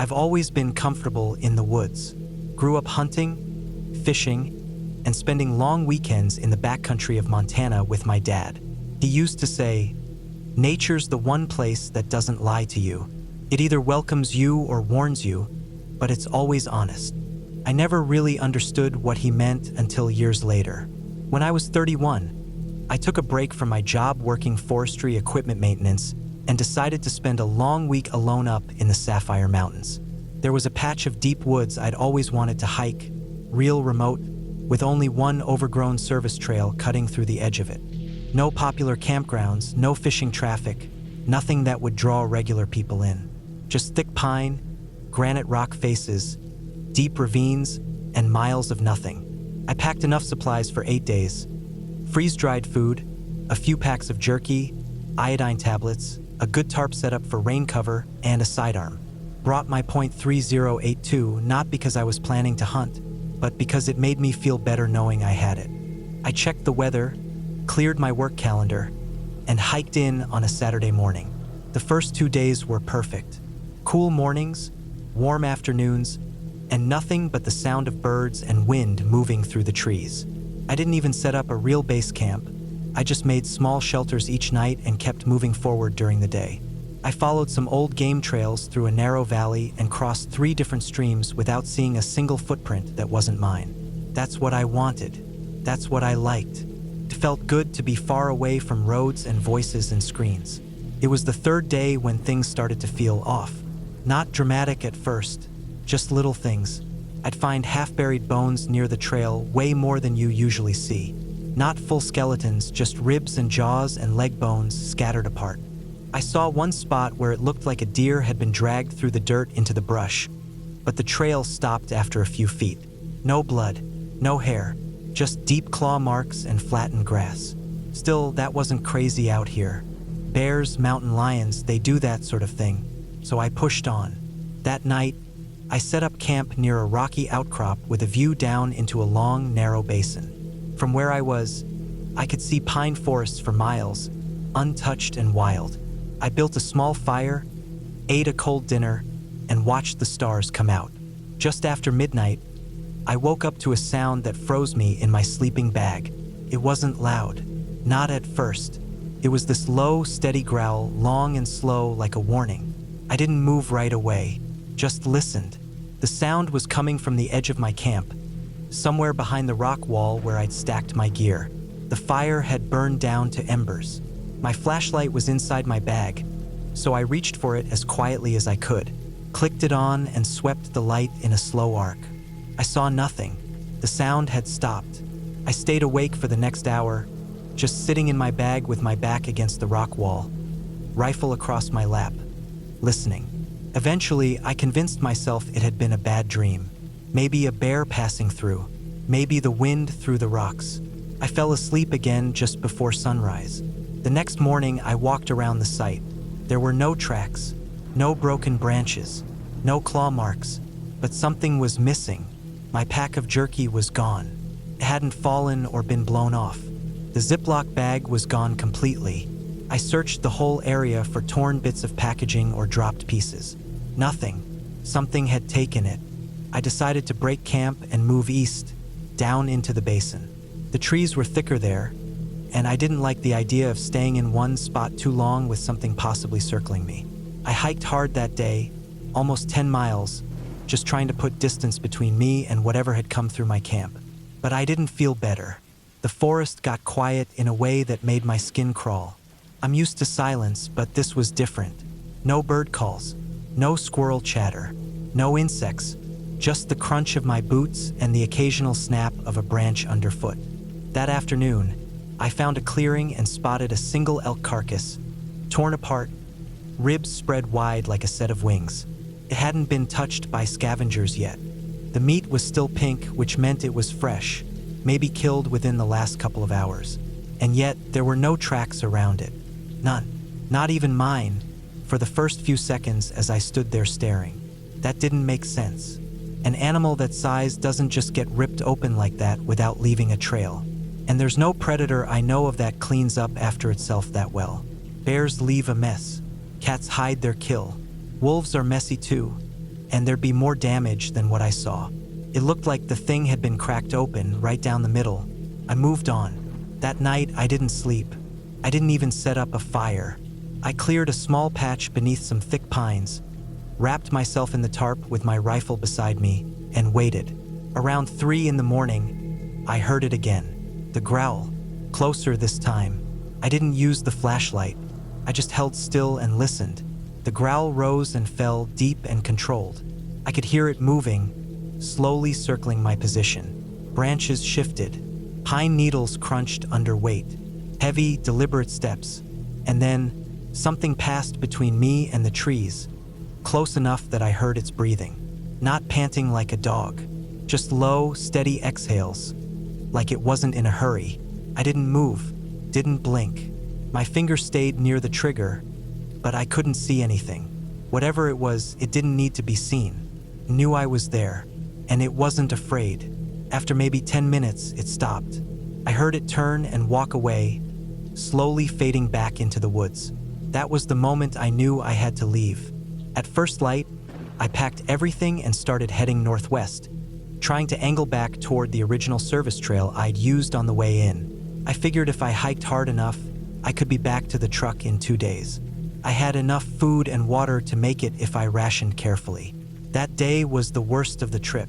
I've always been comfortable in the woods. Grew up hunting, fishing, and spending long weekends in the backcountry of Montana with my dad. He used to say, "Nature's the one place that doesn't lie to you. It either welcomes you or warns you, but it's always honest." I never really understood what he meant until years later. When I was 31, I took a break from my job working forestry equipment maintenance and decided to spend a long week alone up in the Sapphire Mountains. There was a patch of deep woods I'd always wanted to hike, real remote, with only one overgrown service trail cutting through the edge of it. No popular campgrounds, no fishing traffic, nothing that would draw regular people in. Just thick pine, granite rock faces, deep ravines, and miles of nothing. I packed enough supplies for 8 days. Freeze-dried food, a few packs of jerky, iodine tablets, a good tarp setup for rain cover, and a sidearm. Brought my .3082 not because I was planning to hunt, but because it made me feel better knowing I had it. I checked the weather, cleared my work calendar, and hiked in on a Saturday morning. The first 2 days were perfect. Cool mornings, warm afternoons, and nothing but the sound of birds and wind moving through the trees. I didn't even set up a real base camp. I just made small shelters each night and kept moving forward during the day. I followed some old game trails through a narrow valley and crossed 3 different streams without seeing a single footprint that wasn't mine. That's what I wanted. That's what I liked. It felt good to be far away from roads and voices and screens. It was the 3rd day when things started to feel off. Not dramatic at first, just little things. I'd find half-buried bones near the trail, way more than you usually see. Not full skeletons, just ribs and jaws and leg bones scattered apart. I saw one spot where it looked like a deer had been dragged through the dirt into the brush, but the trail stopped after a few feet. No blood, no hair, just deep claw marks and flattened grass. Still, that wasn't crazy out here. Bears, mountain lions, they do that sort of thing, so I pushed on. That night, I set up camp near a rocky outcrop with a view down into a long, narrow basin. From where I was, I could see pine forests for miles, untouched and wild. I built a small fire, ate a cold dinner, and watched the stars come out. Just after midnight, I woke up to a sound that froze me in my sleeping bag. It wasn't loud, not at first. It was this low, steady growl, long and slow like a warning. I didn't move right away, just listened. The sound was coming from the edge of my camp, somewhere behind the rock wall where I'd stacked my gear. The fire had burned down to embers. My flashlight was inside my bag, so I reached for it as quietly as I could, clicked it on and swept the light in a slow arc. I saw nothing. The sound had stopped. I stayed awake for the next hour, just sitting in my bag with my back against the rock wall, rifle across my lap, listening. Eventually, I convinced myself it had been a bad dream. Maybe a bear passing through. Maybe the wind through the rocks. I fell asleep again just before sunrise. The next morning, I walked around the site. There were no tracks, no broken branches, no claw marks, but something was missing. My pack of jerky was gone. It hadn't fallen or been blown off. The Ziploc bag was gone completely. I searched the whole area for torn bits of packaging or dropped pieces. Nothing. Something had taken it. I decided to break camp and move east, down into the basin. The trees were thicker there, and I didn't like the idea of staying in one spot too long with something possibly circling me. I hiked hard that day, almost 10 miles, just trying to put distance between me and whatever had come through my camp. But I didn't feel better. The forest got quiet in a way that made my skin crawl. I'm used to silence, but this was different. No bird calls, no squirrel chatter, no insects, just the crunch of my boots and the occasional snap of a branch underfoot. That afternoon, I found a clearing and spotted a single elk carcass, torn apart, ribs spread wide like a set of wings. It hadn't been touched by scavengers yet. The meat was still pink, which meant it was fresh, maybe killed within the last couple of hours. And yet, there were no tracks around it. None. Not even mine, for the first few seconds as I stood there staring. That didn't make sense. An animal that size doesn't just get ripped open like that without leaving a trail. And there's no predator I know of that cleans up after itself that well. Bears leave a mess. Cats hide their kill. Wolves are messy too. and there'd be more damage than what I saw. It looked like the thing had been cracked open right down the middle. I moved on. That night, I didn't sleep. I didn't even set up a fire. I cleared a small patch beneath some thick pines, wrapped myself in the tarp with my rifle beside me, and waited. Around 3 in the morning, I heard it again. The growl, closer this time. I didn't use the flashlight. I just held still and listened. The growl rose and fell, deep and controlled. I could hear it moving, slowly circling my position. Branches shifted. Pine needles crunched under weight. Heavy, deliberate steps. And then, something passed between me and the trees, close enough that I heard its breathing. Not panting like a dog, just low, steady exhales, like it wasn't in a hurry. I didn't move, didn't blink. My finger stayed near the trigger, but I couldn't see anything. Whatever it was, it didn't need to be seen. It knew I was there, and it wasn't afraid. After maybe 10 minutes, it stopped. I heard it turn and walk away, slowly fading back into the woods. That was the moment I knew I had to leave. At first light, I packed everything and started heading northwest, trying to angle back toward the original service trail I'd used on the way in. I figured if I hiked hard enough, I could be back to the truck in 2 days. I had enough food and water to make it if I rationed carefully. That day was the worst of the trip.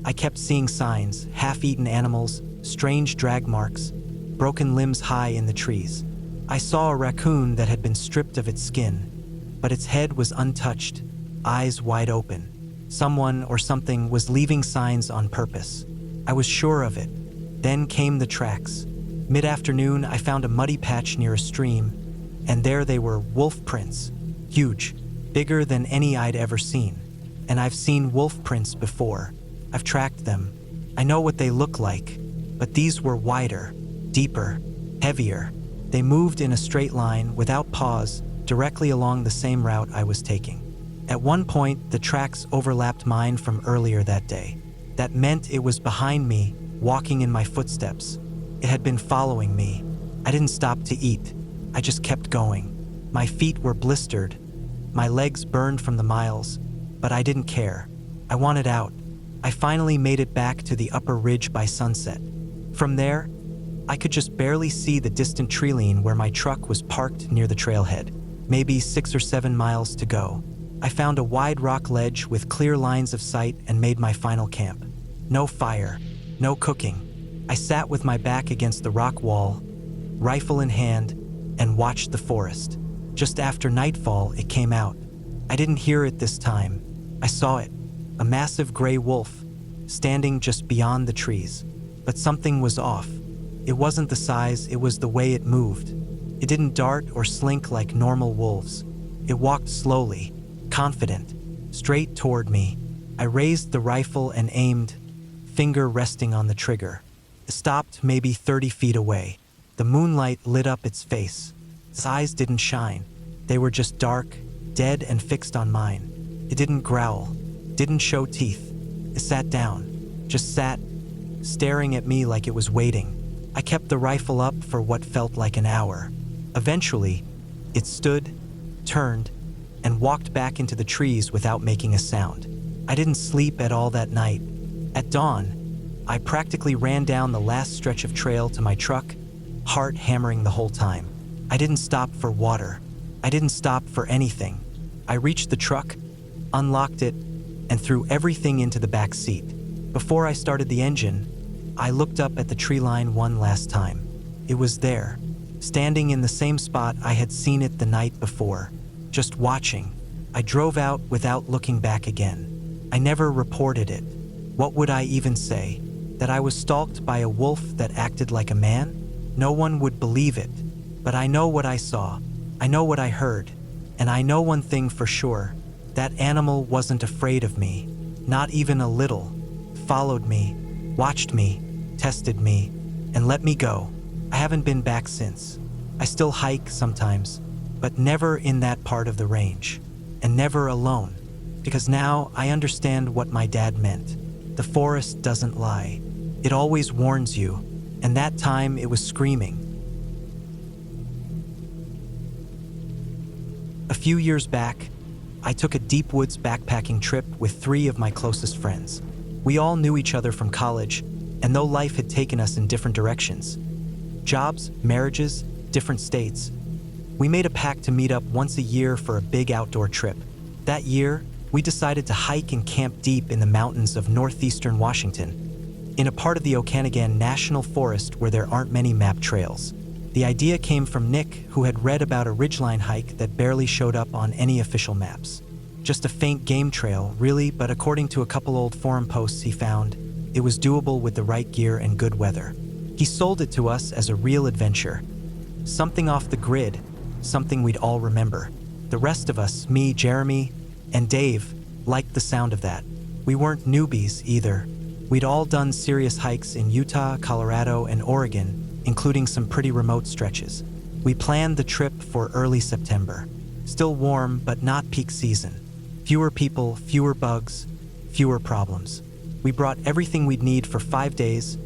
I kept seeing signs, half-eaten animals, strange drag marks, broken limbs high in the trees. I saw a raccoon that had been stripped of its skin, but its head was untouched, eyes wide open. Someone or something was leaving signs on purpose. I was sure of it. Then came the tracks. Mid-afternoon, I found a muddy patch near a stream, and there they were, wolf prints. Huge, bigger than any I'd ever seen. And I've seen wolf prints before. I've tracked them. I know what they look like, but these were wider, deeper, heavier. They moved in a straight line, without pause, directly along the same route I was taking. At one point, the tracks overlapped mine from earlier that day. That meant it was behind me, walking in my footsteps. It had been following me. I didn't stop to eat. I just kept going. My feet were blistered. My legs burned from the miles, but I didn't care. I wanted out. I finally made it back to the upper ridge by sunset. From there, I could just barely see the distant treeline where my truck was parked near the trailhead. Maybe 6 or 7 miles to go. I found a wide rock ledge with clear lines of sight and made my final camp. No fire, no cooking. I sat with my back against the rock wall, rifle in hand, and watched the forest. Just after nightfall, it came out. I didn't hear it this time. I saw it, a massive gray wolf, standing just beyond the trees. But something was off. It wasn't the size, it was the way it moved. It didn't dart or slink like normal wolves. It walked slowly, confident, straight toward me. I raised the rifle and aimed, finger resting on the trigger. It stopped maybe 30 feet away. The moonlight lit up its face. Its eyes didn't shine. They were just dark, dead and fixed on mine. It didn't growl, didn't show teeth. It sat down, just sat, staring at me like it was waiting. I kept the rifle up for what felt like an hour. Eventually, it stood, turned, and walked back into the trees without making a sound. I didn't sleep at all that night. At dawn, I practically ran down the last stretch of trail to my truck, heart hammering the whole time. I didn't stop for water. I didn't stop for anything. I reached the truck, unlocked it, and threw everything into the back seat. Before I started the engine, I looked up at the tree line one last time. It was there, standing in the same spot I had seen it the night before, just watching. I drove out without looking back again. I never reported it. What would I even say? That I was stalked by a wolf that acted like a man? No one would believe it. But I know what I saw. I know what I heard. And I know one thing for sure. That animal wasn't afraid of me. Not even a little. Followed me, watched me, tested me, and let me go. I haven't been back since. I still hike sometimes, but never in that part of the range. And never alone. Because now I understand what my dad meant. The forest doesn't lie. It always warns you, and that time it was screaming. A few years back, I took a deep woods backpacking trip with 3 of my closest friends. We all knew each other from college, and though life had taken us in different directions, jobs, marriages, different states, we made a pact to meet up once a year for a big outdoor trip. That year, we decided to hike and camp deep in the mountains of northeastern Washington, in a part of the Okanagan National Forest where there aren't many map trails. The idea came from Nick, who had read about a ridgeline hike that barely showed up on any official maps. Just a faint game trail, really, but according to a couple old forum posts he found, it was doable with the right gear and good weather. He sold it to us as a real adventure. Something off the grid, something we'd all remember. The rest of us, me, Jeremy, and Dave, liked the sound of that. We weren't newbies either. We'd all done serious hikes in Utah, Colorado, and Oregon, including some pretty remote stretches. We planned the trip for early September. Still warm, but not peak season. Fewer people, fewer bugs, fewer problems. We brought everything we'd need for 5 days: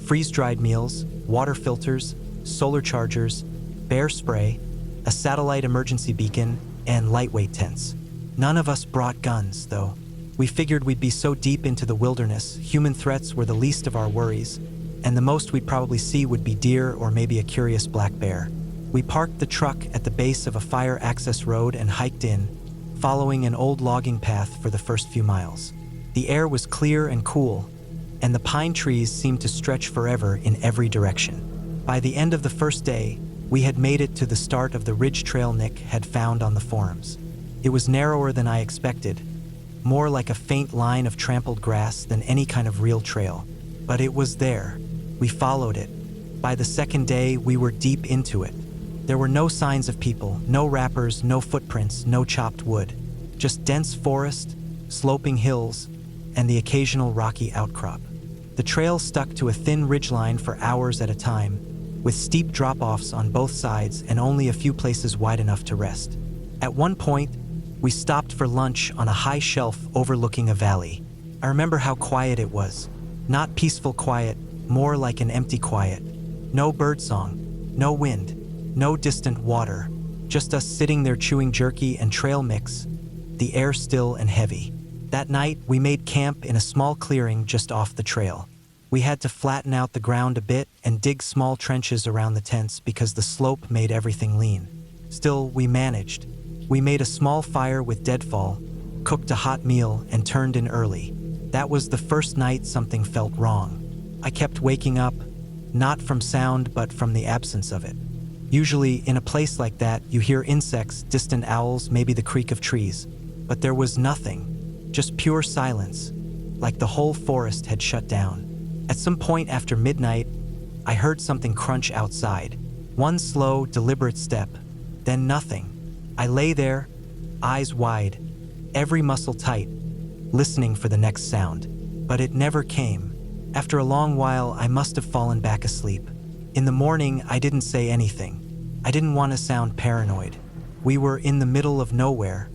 freeze-dried meals, water filters, solar chargers, bear spray, a satellite emergency beacon, and lightweight tents. None of us brought guns, though. We figured we'd be so deep into the wilderness, human threats were the least of our worries, and the most we'd probably see would be deer or maybe a curious black bear. We parked the truck at the base of a fire access road and hiked in, following an old logging path for the first few miles. The air was clear and cool, and the pine trees seemed to stretch forever in every direction. By the end of the first day, we had made it to the start of the ridge trail Nick had found on the forums. It was narrower than I expected, more like a faint line of trampled grass than any kind of real trail. But it was there. We followed it. By the second day, we were deep into it. There were no signs of people, no wrappers, no footprints, no chopped wood. Just dense forest, sloping hills, and the occasional rocky outcrop. The trail stuck to a thin ridgeline for hours at a time, with steep drop-offs on both sides and only a few places wide enough to rest. At one point, we stopped for lunch on a high shelf overlooking a valley. I remember how quiet it was. Not peaceful quiet, more like an empty quiet. No birdsong, no wind, no distant water. Just us sitting there chewing jerky and trail mix, the air still and heavy. That night, we made camp in a small clearing just off the trail. We had to flatten out the ground a bit and dig small trenches around the tents because the slope made everything lean. Still, we managed. We made a small fire with deadfall, cooked a hot meal, and turned in early. That was the first night something felt wrong. I kept waking up, not from sound but from the absence of it. Usually, in a place like that, you hear insects, distant owls, maybe the creak of trees. But there was nothing, just pure silence, like the whole forest had shut down. At some point after midnight, I heard something crunch outside. One slow, deliberate step, then nothing. I lay there, eyes wide, every muscle tight, listening for the next sound. But it never came. After a long while, I must have fallen back asleep. In the morning, I didn't say anything. I didn't want to sound paranoid. We were in the middle of nowhere.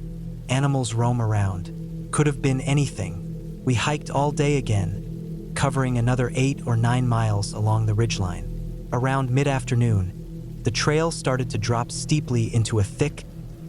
Animals roam around. Could have been anything. We hiked all day again, covering another 8 or 9 miles along the ridgeline. Around mid-afternoon, the trail started to drop steeply into a thick,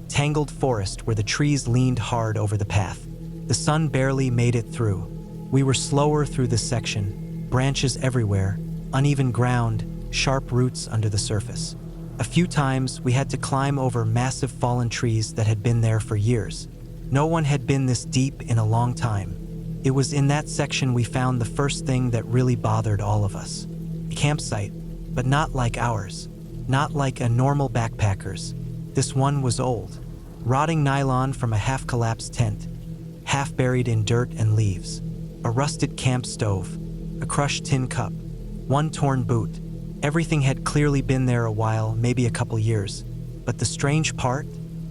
tangled forest where the trees leaned hard over the path. The sun barely made it through. We were slower through this section, branches everywhere, uneven ground, sharp roots under the surface. A few times, we had to climb over massive fallen trees that had been there for years. No one had been this deep in a long time. It was in that section we found the first thing that really bothered all of us. A campsite, but not like ours. Not like a normal backpacker's. This one was old. Rotting nylon from a half-collapsed tent, half buried in dirt and leaves. A rusted camp stove, a crushed tin cup, one torn boot. Everything had clearly been there a while, maybe a couple years. But the strange part?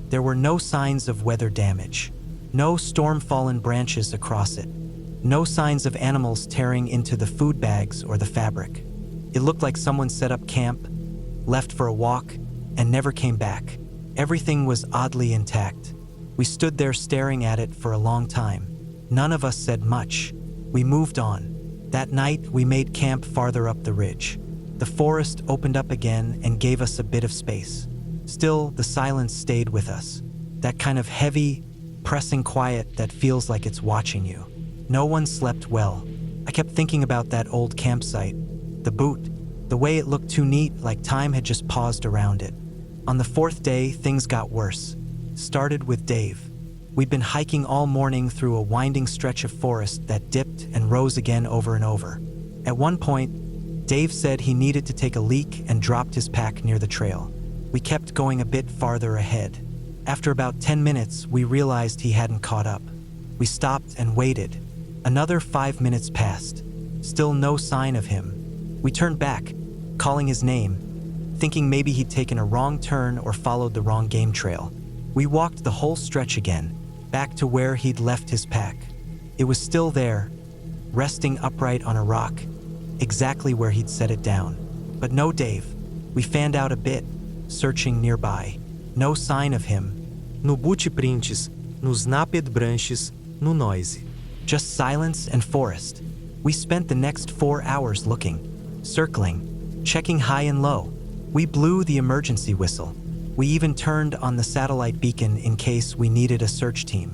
There were no signs of weather damage. No storm-fallen branches across it. No signs of animals tearing into the food bags or the fabric. It looked like someone set up camp, left for a walk, and never came back. Everything was oddly intact. We stood there staring at it for a long time. None of us said much. We moved on. That night, we made camp farther up the ridge. The forest opened up again and gave us a bit of space. Still, the silence stayed with us. That kind of heavy, depressing quiet that feels like it's watching you. No one slept well. I kept thinking about that old campsite, the boot, the way it looked too neat, like time had just paused around it. On the fourth day, things got worse. Started with Dave. We'd been hiking all morning through a winding stretch of forest that dipped and rose again over and over. At one point, Dave said he needed to take a leak and dropped his pack near the trail. We kept going a bit farther ahead. After about 10 minutes, we realized he hadn't caught up. We stopped and waited. Another 5 minutes passed. Still no sign of him. We turned back, calling his name, thinking maybe he'd taken a wrong turn or followed the wrong game trail. We walked the whole stretch again, back to where he'd left his pack. It was still there, resting upright on a rock, exactly where he'd set it down. But no Dave. We fanned out a bit, searching nearby. No sign of him. No boot prints, no snapped branches, no noise. Just silence and forest. We spent the next 4 hours looking, circling, checking high and low. We blew the emergency whistle. We even turned on the satellite beacon in case we needed a search team.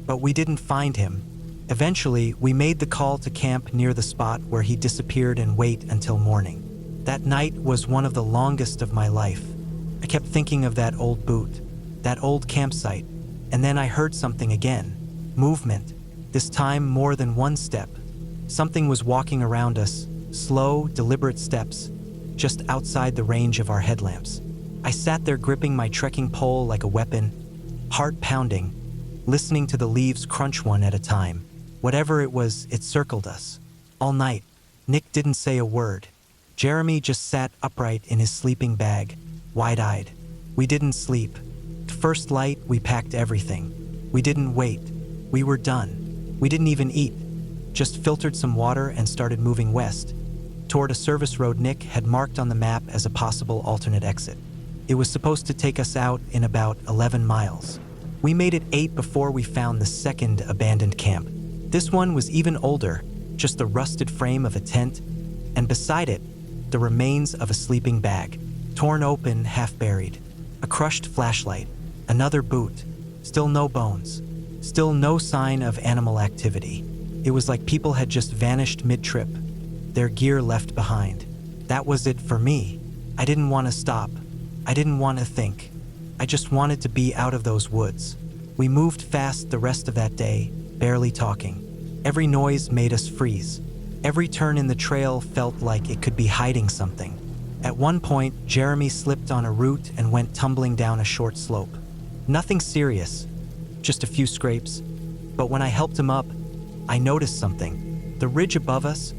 But we didn't find him. Eventually, we made the call to camp near the spot where he disappeared and wait until morning. That night was one of the longest of my life. I kept thinking of that old boot, that old campsite, and then I heard something again. Movement, this time more than one step. Something was walking around us, slow, deliberate steps, just outside the range of our headlamps. I sat there gripping my trekking pole like a weapon, heart pounding, listening to the leaves crunch one at a time. Whatever it was, it circled us. All night, Nick didn't say a word. Jeremy just sat upright in his sleeping bag, wide-eyed. We didn't sleep. At first light, we packed everything. We didn't wait. We were done. We didn't even eat. Just filtered some water and started moving west, toward a service road Nick had marked on the map as a possible alternate exit. It was supposed to take us out in about 11 miles. We made it 8 before we found the second abandoned camp. This one was even older, just the rusted frame of a tent, and beside it, the remains of a sleeping bag, torn open, half buried. A crushed flashlight, another boot, still no bones, still no sign of animal activity. It was like people had just vanished mid-trip, their gear left behind. That was it for me. I didn't want to stop. I didn't want to think. I just wanted to be out of those woods. We moved fast the rest of that day, barely talking. Every noise made us freeze. Every turn in the trail felt like it could be hiding something. At one point, Jeremy slipped on a root and went tumbling down a short slope. Nothing serious, just a few scrapes. But when I helped him up, I noticed something. The ridge above us,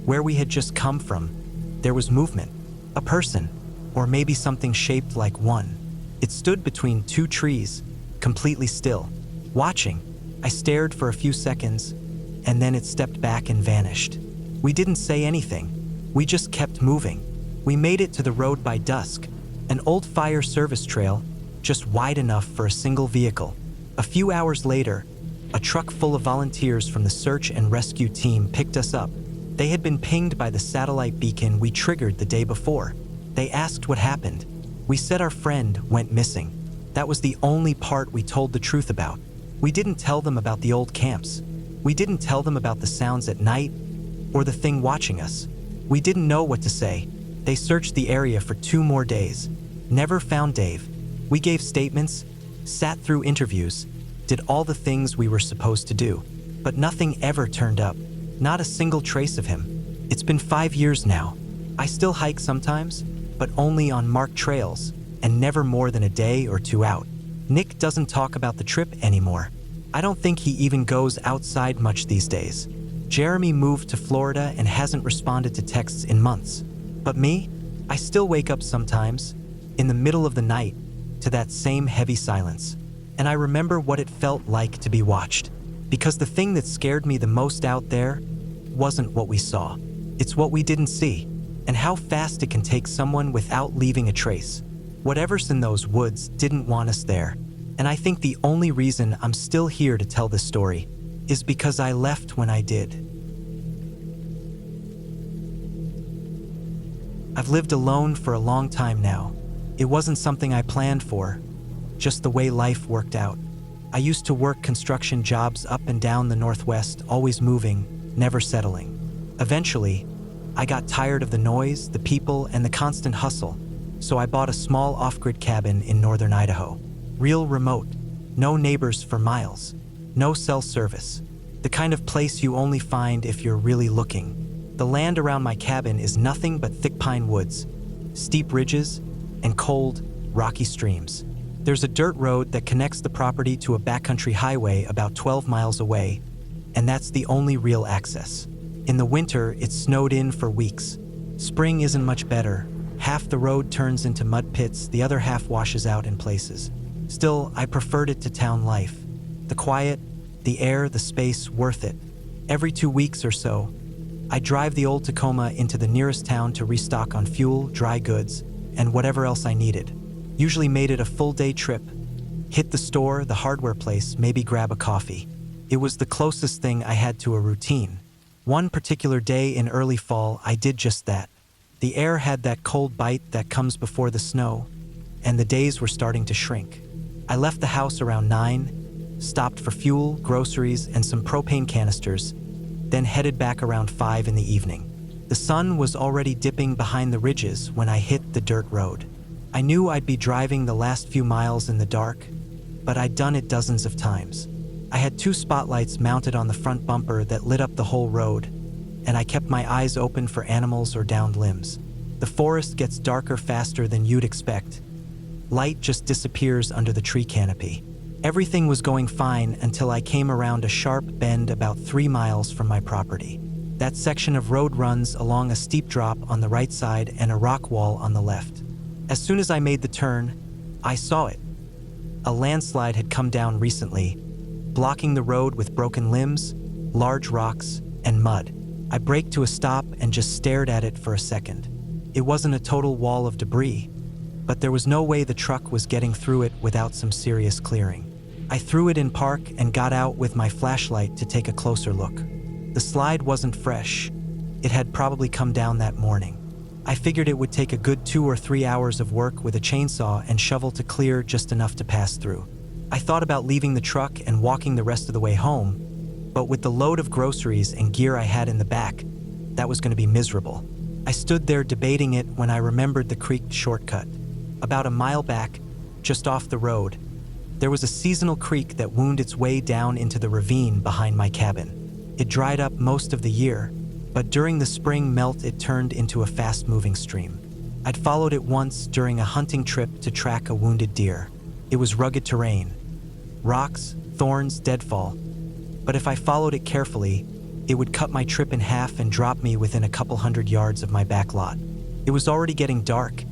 where we had just come from, there was movement. A person, or maybe something shaped like one. It stood between 2 trees, completely still. Watching, I stared for a few seconds, and then it stepped back and vanished. We didn't say anything. We just kept moving. We made it to the road by dusk, an old fire service trail, just wide enough for a single vehicle. A few hours later, a truck full of volunteers from the search and rescue team picked us up. They had been pinged by the satellite beacon we triggered the day before. They asked what happened. We said our friend went missing. That was the only part we told the truth about. We didn't tell them about the old camps. We didn't tell them about the sounds at night or the thing watching us. We didn't know what to say. They searched the area for 2 more days. Never found Dave. We gave statements, sat through interviews, did all the things we were supposed to do. But nothing ever turned up. Not a single trace of him. It's been 5 years now. I still hike sometimes, but only on marked trails, and never more than a day or 2 out. Nick doesn't talk about the trip anymore. I don't think he even goes outside much these days. Jeremy moved to Florida and hasn't responded to texts in months. But me? I still wake up sometimes, in the middle of the night, to that same heavy silence. And I remember what it felt like to be watched. Because the thing that scared me the most out there wasn't what we saw. It's what we didn't see, and how fast it can take someone without leaving a trace. Whatever's in those woods didn't want us there. And I think the only reason I'm still here to tell this story is because I left when I did. I've lived alone for a long time now. It wasn't something I planned for, just the way life worked out. I used to work construction jobs up and down the Northwest, always moving, never settling. Eventually, I got tired of the noise, the people, and the constant hustle, so I bought a small off-grid cabin in northern Idaho. Real remote, no neighbors for miles, no cell service. The kind of place you only find if you're really looking. The land around my cabin is nothing but thick pine woods, steep ridges, and cold, rocky streams. There's a dirt road that connects the property to a backcountry highway about 12 miles away, and that's the only real access. In the winter, it snowed in for weeks. Spring isn't much better. Half the road turns into mud pits, the other half washes out in places. Still, I preferred it to town life. The quiet, the air, the space, worth it. Every 2 weeks or so, I drive the old Tacoma into the nearest town to restock on fuel, dry goods, and whatever else I needed. Usually made it a full-day trip. Hit the store, the hardware place, maybe grab a coffee. It was the closest thing I had to a routine. One particular day in early fall, I did just that. The air had that cold bite that comes before the snow, and the days were starting to shrink. I left the house around 9, stopped for fuel, groceries, and some propane canisters, then headed back around 5 in the evening. The sun was already dipping behind the ridges when I hit the dirt road. I knew I'd be driving the last few miles in the dark, but I'd done it dozens of times. I had 2 spotlights mounted on the front bumper that lit up the whole road, and I kept my eyes open for animals or downed limbs. The forest gets darker faster than you'd expect. Light just disappears under the tree canopy. Everything was going fine until I came around a sharp bend about 3 miles from my property. That section of road runs along a steep drop on the right side and a rock wall on the left. As soon as I made the turn, I saw it. A landslide had come down recently, blocking the road with broken limbs, large rocks, and mud. I braked to a stop and just stared at it for a second. It wasn't a total wall of debris, but there was no way the truck was getting through it without some serious clearing. I threw it in park and got out with my flashlight to take a closer look. The slide wasn't fresh. It had probably come down that morning. I figured it would take a good 2 or 3 hours of work with a chainsaw and shovel to clear just enough to pass through. I thought about leaving the truck and walking the rest of the way home, but with the load of groceries and gear I had in the back, that was going to be miserable. I stood there debating it when I remembered the creek shortcut. About a mile back, just off the road, there was a seasonal creek that wound its way down into the ravine behind my cabin. It dried up most of the year, but during the spring melt it turned into a fast-moving stream. I'd followed it once during a hunting trip to track a wounded deer. It was rugged terrain, rocks, thorns, deadfall, but if I followed it carefully, it would cut my trip in half and drop me within a couple hundred yards of my back lot. It was already getting dark,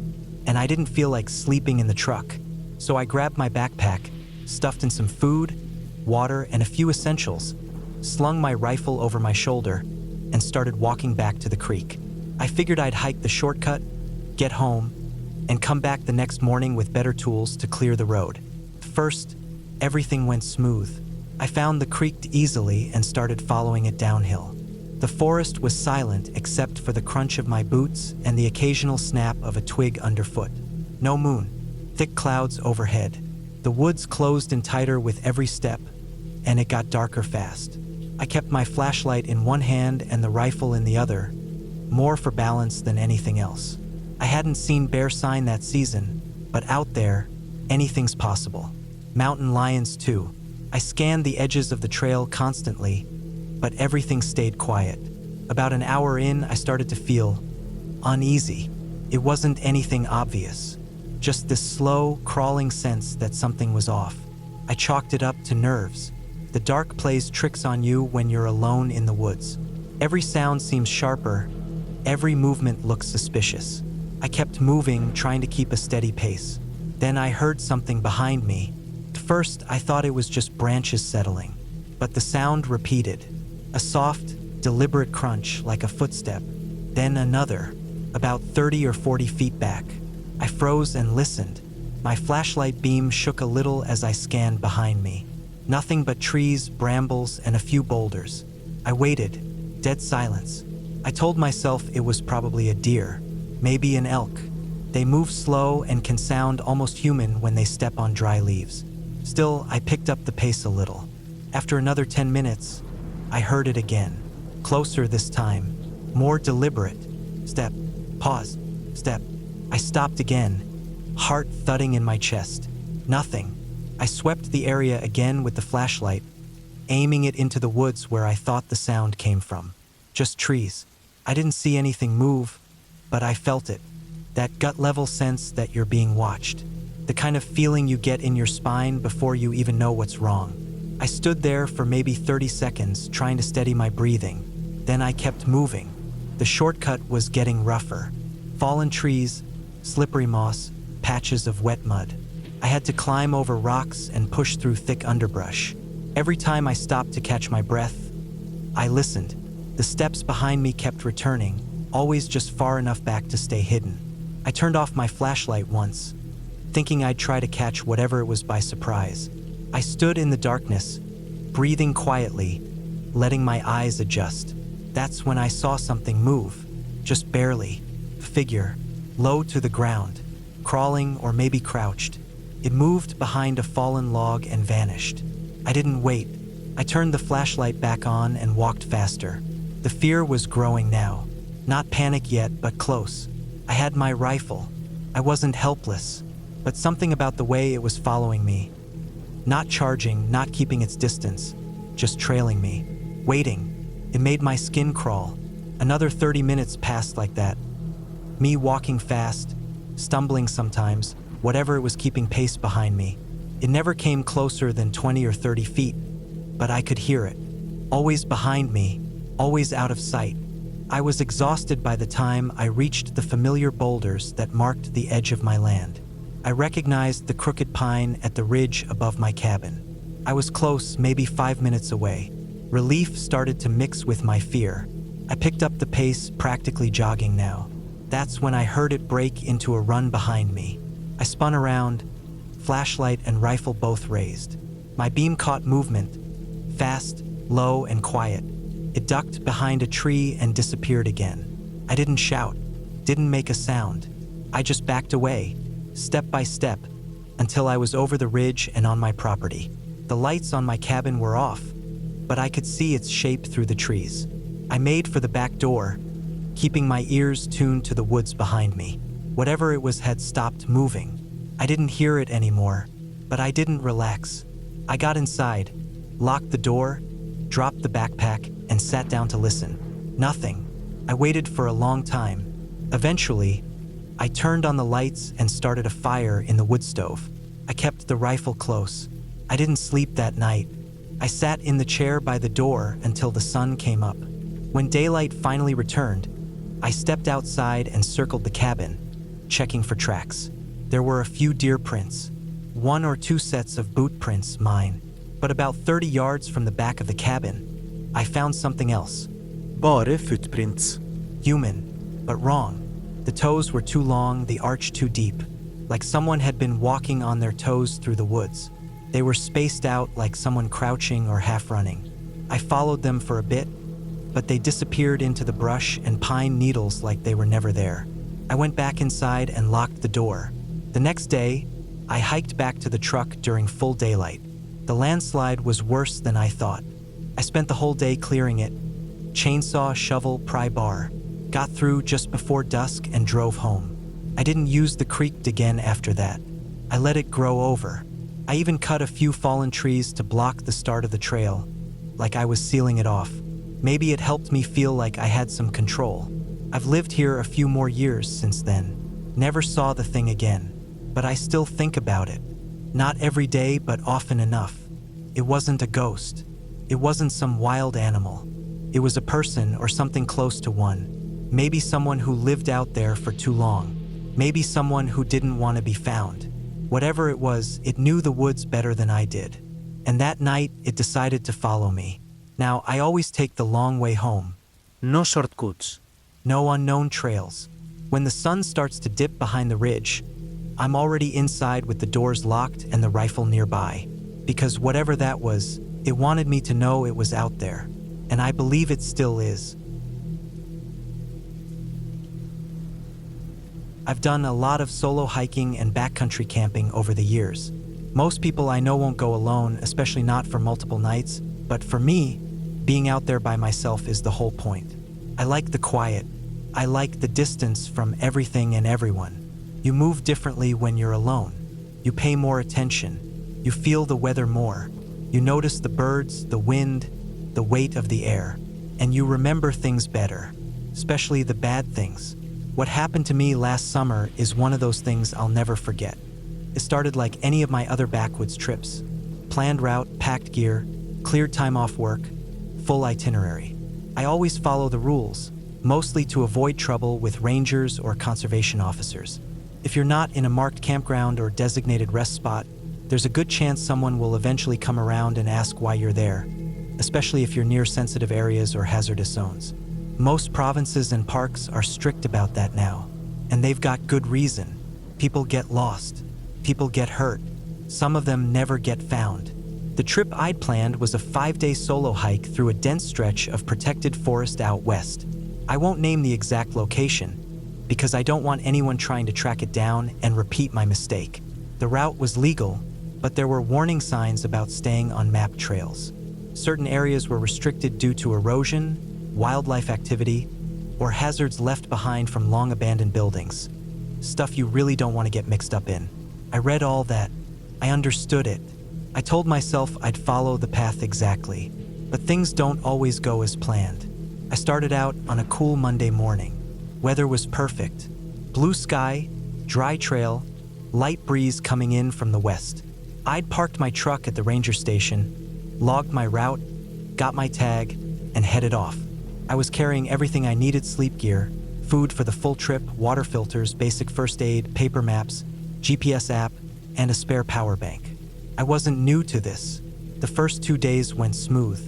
and I didn't feel like sleeping in the truck, so I grabbed my backpack, stuffed in some food, water, and a few essentials, slung my rifle over my shoulder, and started walking back to the creek. I figured I'd hike the shortcut, get home, and come back the next morning with better tools to clear the road. First, everything went smooth. I found the creek easily and started following it downhill. The forest was silent except for the crunch of my boots and the occasional snap of a twig underfoot. No moon, thick clouds overhead. The woods closed in tighter with every step, and it got darker fast. I kept my flashlight in one hand and the rifle in the other, more for balance than anything else. I hadn't seen bear sign that season, but out there, anything's possible. Mountain lions too. I scanned the edges of the trail constantly, but everything stayed quiet. About an hour in, I started to feel uneasy. It wasn't anything obvious, just this slow, crawling sense that something was off. I chalked it up to nerves. The dark plays tricks on you when you're alone in the woods. Every sound seems sharper, every movement looks suspicious. I kept moving, trying to keep a steady pace. Then I heard something behind me. At first, I thought it was just branches settling, but the sound repeated. A soft, deliberate crunch like a footstep, then another, about 30 or 40 feet back. I froze and listened. My flashlight beam shook a little as I scanned behind me. Nothing but trees, brambles, and a few boulders. I waited, dead silence. I told myself it was probably a deer, maybe an elk. They move slow and can sound almost human when they step on dry leaves. Still, I picked up the pace a little. After another 10 minutes, I heard it again. Closer this time. More deliberate. Step. Pause. Step. I stopped again. Heart thudding in my chest. Nothing. I swept the area again with the flashlight, aiming it into the woods where I thought the sound came from. Just trees. I didn't see anything move, but I felt it. That gut-level sense that you're being watched. The kind of feeling you get in your spine before you even know what's wrong. I stood there for maybe 30 seconds trying to steady my breathing. Then I kept moving. The shortcut was getting rougher. Fallen trees, slippery moss, patches of wet mud. I had to climb over rocks and push through thick underbrush. Every time I stopped to catch my breath, I listened. The steps behind me kept returning, always just far enough back to stay hidden. I turned off my flashlight once, thinking I'd try to catch whatever it was by surprise. I stood in the darkness, breathing quietly, letting my eyes adjust. That's when I saw something move, just barely. A figure, low to the ground, crawling or maybe crouched. It moved behind a fallen log and vanished. I didn't wait. I turned the flashlight back on and walked faster. The fear was growing now. Not panic yet, but close. I had my rifle. I wasn't helpless, but something about the way it was following me. Not charging, not keeping its distance, just trailing me, waiting. It made my skin crawl. Another 30 minutes passed like that. Me walking fast, stumbling sometimes, whatever it was keeping pace behind me. It never came closer than 20 or 30 feet, but I could hear it. Always behind me, always out of sight. I was exhausted by the time I reached the familiar boulders that marked the edge of my land. I recognized the crooked pine at the ridge above my cabin. I was close, maybe 5 minutes away. Relief started to mix with my fear. I picked up the pace, practically jogging now. That's when I heard it break into a run behind me. I spun around, flashlight and rifle both raised. My beam caught movement, fast, low, and quiet. It ducked behind a tree and disappeared again. I didn't shout, didn't make a sound. I just backed away, step by step, until I was over the ridge and on my property. The lights on my cabin were off, but I could see its shape through the trees. I made for the back door, keeping my ears tuned to the woods behind me. Whatever it was had stopped moving. I didn't hear it anymore, but I didn't relax. I got inside, locked the door, dropped the backpack, and sat down to listen. Nothing. I waited for a long time. Eventually, I turned on the lights and started a fire in the wood stove. I kept the rifle close. I didn't sleep that night. I sat in the chair by the door until the sun came up. When daylight finally returned, I stepped outside and circled the cabin, checking for tracks. There were a few deer prints, 1 or 2 sets of boot prints, mine. But about 30 yards from the back of the cabin, I found something else. Bare footprints. Human, but wrong. The toes were too long, the arch too deep, like someone had been walking on their toes through the woods. They were spaced out like someone crouching or half running. I followed them for a bit, but they disappeared into the brush and pine needles like they were never there. I went back inside and locked the door. The next day, I hiked back to the truck during full daylight. The landslide was worse than I thought. I spent the whole day clearing it. Chainsaw, shovel, pry bar. Got through just before dusk and drove home. I didn't use the creek again after that. I let it grow over. I even cut a few fallen trees to block the start of the trail, like I was sealing it off. Maybe it helped me feel like I had some control. I've lived here a few more years since then. Never saw the thing again, but I still think about it. Not every day, but often enough. It wasn't a ghost. It wasn't some wild animal. It was a person or something close to one. Maybe someone who lived out there for too long. Maybe someone who didn't want to be found. Whatever it was, it knew the woods better than I did. And that night, it decided to follow me. Now, I always take the long way home. No shortcuts. No unknown trails. When the sun starts to dip behind the ridge, I'm already inside with the doors locked and the rifle nearby. Because whatever that was, it wanted me to know it was out there. And I believe it still is. I've done a lot of solo hiking and backcountry camping over the years. Most people I know won't go alone, especially not for multiple nights, but for me, being out there by myself is the whole point. I like the quiet. I like the distance from everything and everyone. You move differently when you're alone. You pay more attention. You feel the weather more. You notice the birds, the wind, the weight of the air. And you remember things better, especially the bad things. What happened to me last summer is one of those things I'll never forget. It started like any of my other backwoods trips. Planned route, packed gear, cleared time off work, full itinerary. I always follow the rules, mostly to avoid trouble with rangers or conservation officers. If you're not in a marked campground or designated rest spot, there's a good chance someone will eventually come around and ask why you're there, especially if you're near sensitive areas or hazardous zones. Most provinces and parks are strict about that now, and they've got good reason. People get lost. People get hurt. Some of them never get found. The trip I'd planned was a 5-day solo hike through a dense stretch of protected forest out west. I won't name the exact location, because I don't want anyone trying to track it down and repeat my mistake. The route was legal, but there were warning signs about staying on mapped trails. Certain areas were restricted due to erosion, wildlife activity, or hazards left behind from long abandoned buildings. Stuff you really don't want to get mixed up in. I read all that. I understood it. I told myself I'd follow the path exactly, but things don't always go as planned. I started out on a cool Monday morning. Weather was perfect. Blue sky, dry trail, light breeze coming in from the west. I'd parked my truck at the ranger station, logged my route, got my tag, and headed off. I was carrying everything I needed: sleep gear, food for the full trip, water filters, basic first aid, paper maps, GPS app, and a spare power bank. I wasn't new to this. The first 2 days went smooth.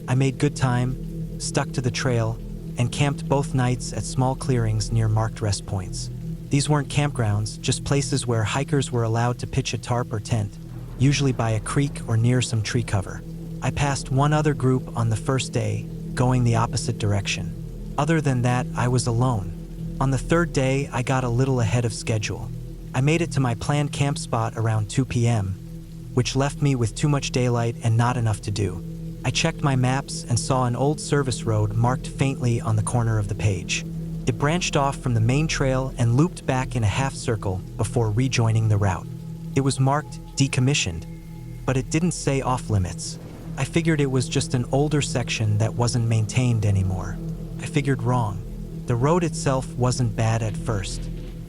I made good time, stuck to the trail, and camped both nights at small clearings near marked rest points. These weren't campgrounds, just places where hikers were allowed to pitch a tarp or tent, usually by a creek or near some tree cover. I passed one other group on the first day, going the opposite direction. Other than that, I was alone. On the third day, I got a little ahead of schedule. I made it to my planned camp spot around 2 p.m., which left me with too much daylight and not enough to do. I checked my maps and saw an old service road marked faintly on the corner of the page. It branched off from the main trail and looped back in a half circle before rejoining the route. It was marked decommissioned, but it didn't say off limits. I figured it was just an older section that wasn't maintained anymore. I figured wrong. The road itself wasn't bad at first.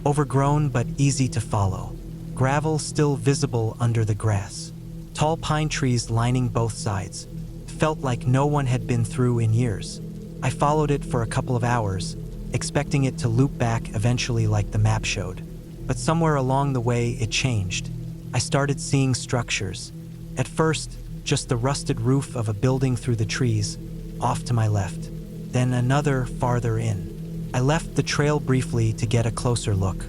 Overgrown but easy to follow. Gravel still visible under the grass. Tall pine trees lining both sides. Felt like no one had been through in years. I followed it for a couple of hours, expecting it to loop back eventually like the map showed. But somewhere along the way it changed. I started seeing structures. At first, just the rusted roof of a building through the trees, off to my left. Then another farther in. I left the trail briefly to get a closer look.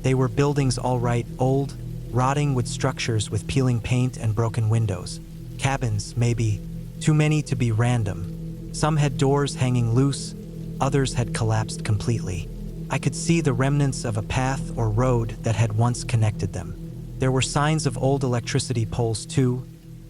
They were buildings all right, old, rotting with structures with peeling paint and broken windows. Cabins, maybe. Too many to be random. Some had doors hanging loose, others had collapsed completely. I could see the remnants of a path or road that had once connected them. There were signs of old electricity poles too,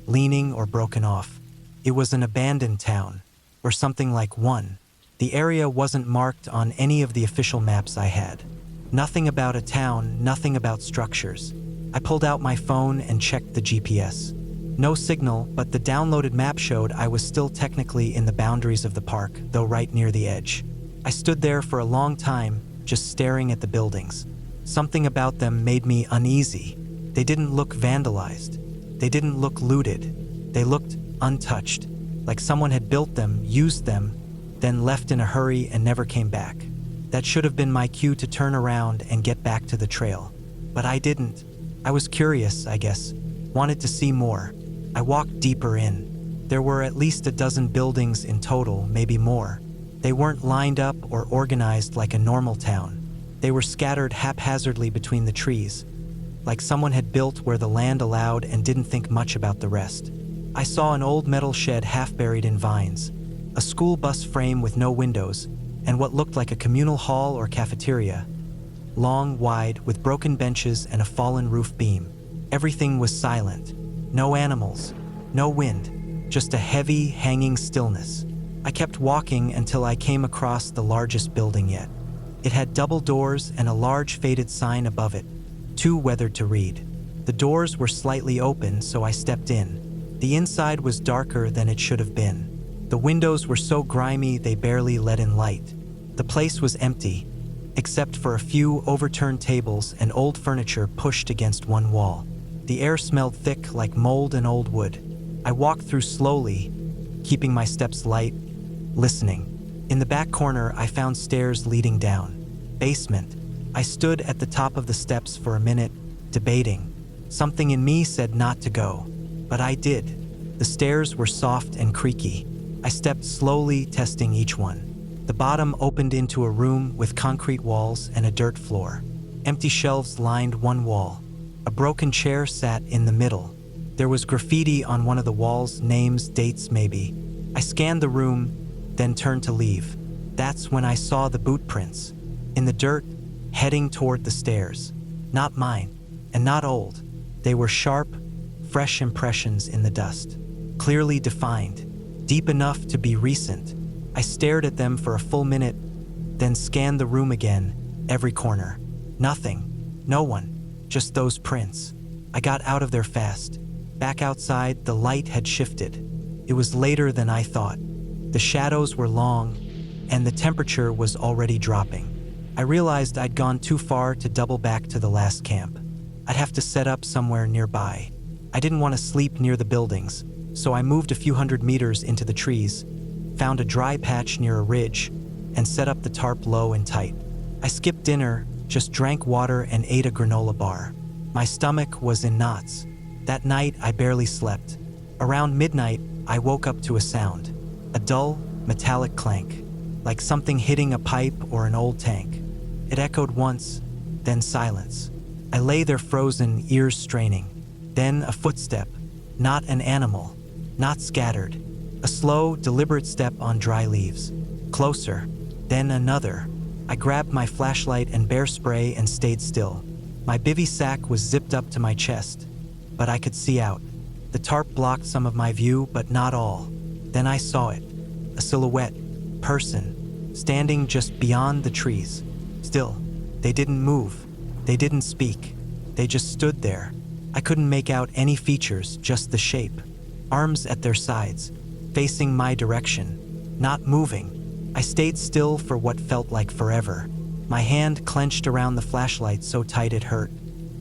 leaning or broken off. It was an abandoned town, or something like one. The area wasn't marked on any of the official maps I had. Nothing about a town, nothing about structures. I pulled out my phone and checked the GPS. No signal, but the downloaded map showed I was still technically in the boundaries of the park, though right near the edge. I stood there for a long time, just staring at the buildings. Something about them made me uneasy. They didn't look vandalized. They didn't look looted. They looked untouched, like someone had built them, used them, then left in a hurry and never came back. That should have been my cue to turn around and get back to the trail. But I didn't. I was curious, I guess. Wanted to see more. I walked deeper in. There were at least a dozen buildings in total, maybe more. They weren't lined up or organized like a normal town. They were scattered haphazardly between the trees, like someone had built where the land allowed and didn't think much about the rest. I saw an old metal shed half buried in vines, a school bus frame with no windows, and what looked like a communal hall or cafeteria. Long, wide, with broken benches and a fallen roof beam. Everything was silent. No animals, no wind, just a heavy, hanging stillness. I kept walking until I came across the largest building yet. It had double doors and a large faded sign above it, too weathered to read. The doors were slightly open, so I stepped in. The inside was darker than it should have been. The windows were so grimy they barely let in light. The place was empty, except for a few overturned tables and old furniture pushed against one wall. The air smelled thick like mold and old wood. I walked through slowly, keeping my steps light, listening. In the back corner, I found stairs leading down. Basement. I stood at the top of the steps for a minute, debating. Something in me said not to go, but I did. The stairs were soft and creaky. I stepped slowly, testing each one. The bottom opened into a room with concrete walls and a dirt floor. Empty shelves lined one wall. A broken chair sat in the middle. There was graffiti on one of the walls, names, dates maybe. I scanned the room, then turned to leave. That's when I saw the boot prints. In the dirt, heading toward the stairs. Not mine, and not old. They were sharp, fresh impressions in the dust. Clearly defined, deep enough to be recent. I stared at them for a full minute, then scanned the room again, every corner. Nothing, no one. Just those prints. I got out of there fast. Back outside, the light had shifted. It was later than I thought. The shadows were long, and the temperature was already dropping. I realized I'd gone too far to double back to the last camp. I'd have to set up somewhere nearby. I didn't want to sleep near the buildings, so I moved a few hundred meters into the trees, found a dry patch near a ridge, and set up the tarp low and tight. I skipped dinner, just drank water and ate a granola bar. My stomach was in knots. That night, I barely slept. Around midnight, I woke up to a sound. A dull, metallic clank, like something hitting a pipe or an old tank. It echoed once, then silence. I lay there frozen, ears straining. Then a footstep, not an animal, not scattered. A slow, deliberate step on dry leaves. Closer, then another. I grabbed my flashlight and bear spray and stayed still. My bivy sack was zipped up to my chest, but I could see out. The tarp blocked some of my view, but not all. Then I saw it. A silhouette, person, standing just beyond the trees. Still, they didn't move. They didn't speak. They just stood there. I couldn't make out any features, just the shape. Arms at their sides, facing my direction, not moving. I stayed still for what felt like forever. My hand clenched around the flashlight so tight it hurt.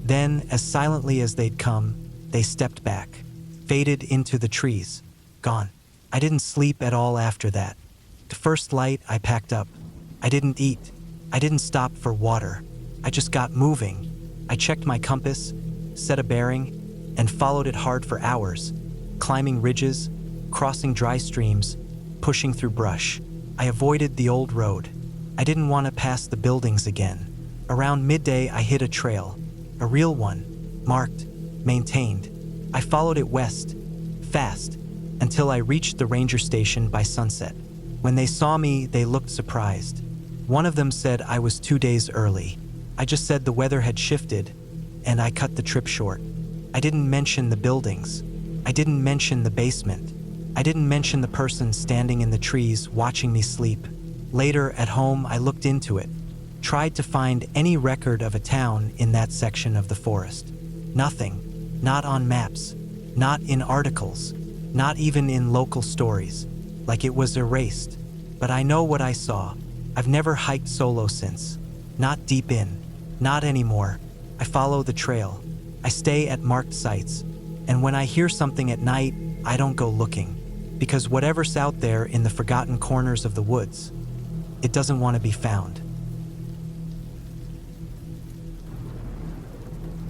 Then, as silently as they'd come, they stepped back, faded into the trees, gone. I didn't sleep at all after that. To first light, I packed up. I didn't eat. I didn't stop for water. I just got moving. I checked my compass, set a bearing, and followed it hard for hours, climbing ridges, crossing dry streams, pushing through brush. I avoided the old road. I didn't want to pass the buildings again. Around midday, I hit a trail, a real one, marked, maintained. I followed it west, fast, until I reached the ranger station by sunset. When they saw me, they looked surprised. One of them said I was 2 days early. I just said the weather had shifted, and I cut the trip short. I didn't mention the buildings. I didn't mention the basement. I didn't mention the person standing in the trees watching me sleep. Later, at home, I looked into it, tried to find any record of a town in that section of the forest. Nothing. Not on maps. Not in articles. Not even in local stories. Like it was erased. But I know what I saw. I've never hiked solo since. Not deep in. Not anymore. I follow the trail. I stay at marked sites. And when I hear something at night, I don't go looking. Because whatever's out there in the forgotten corners of the woods, it doesn't want to be found.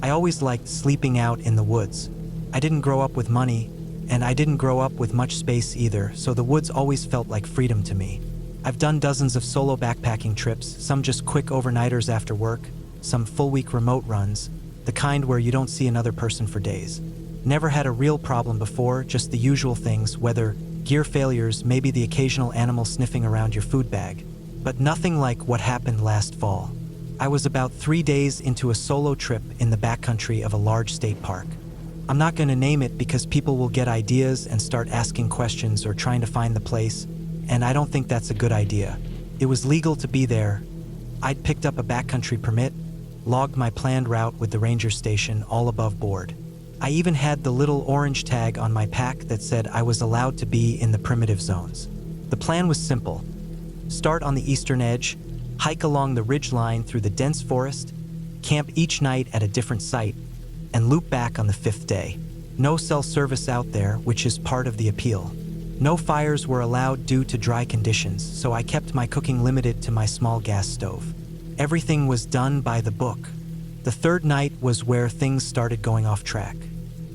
I always liked sleeping out in the woods. I didn't grow up with money, and I didn't grow up with much space either, so the woods always felt like freedom to me. I've done dozens of solo backpacking trips, some just quick overnighters after work, some full-week remote runs, the kind where you don't see another person for days. Never had a real problem before, just the usual things, whether gear failures, maybe the occasional animal sniffing around your food bag. But nothing like what happened last fall. I was about 3 days into a solo trip in the backcountry of a large state park. I'm not going to name it because people will get ideas and start asking questions or trying to find the place, and I don't think that's a good idea. It was legal to be there. I'd picked up a backcountry permit, logged my planned route with the ranger station all above board. I even had the little orange tag on my pack that said I was allowed to be in the primitive zones. The plan was simple. Start on the eastern edge, hike along the ridge line through the dense forest, camp each night at a different site, and loop back on the 5th day. No cell service out there, which is part of the appeal. No fires were allowed due to dry conditions, so I kept my cooking limited to my small gas stove. Everything was done by the book. The 3rd night was where things started going off track.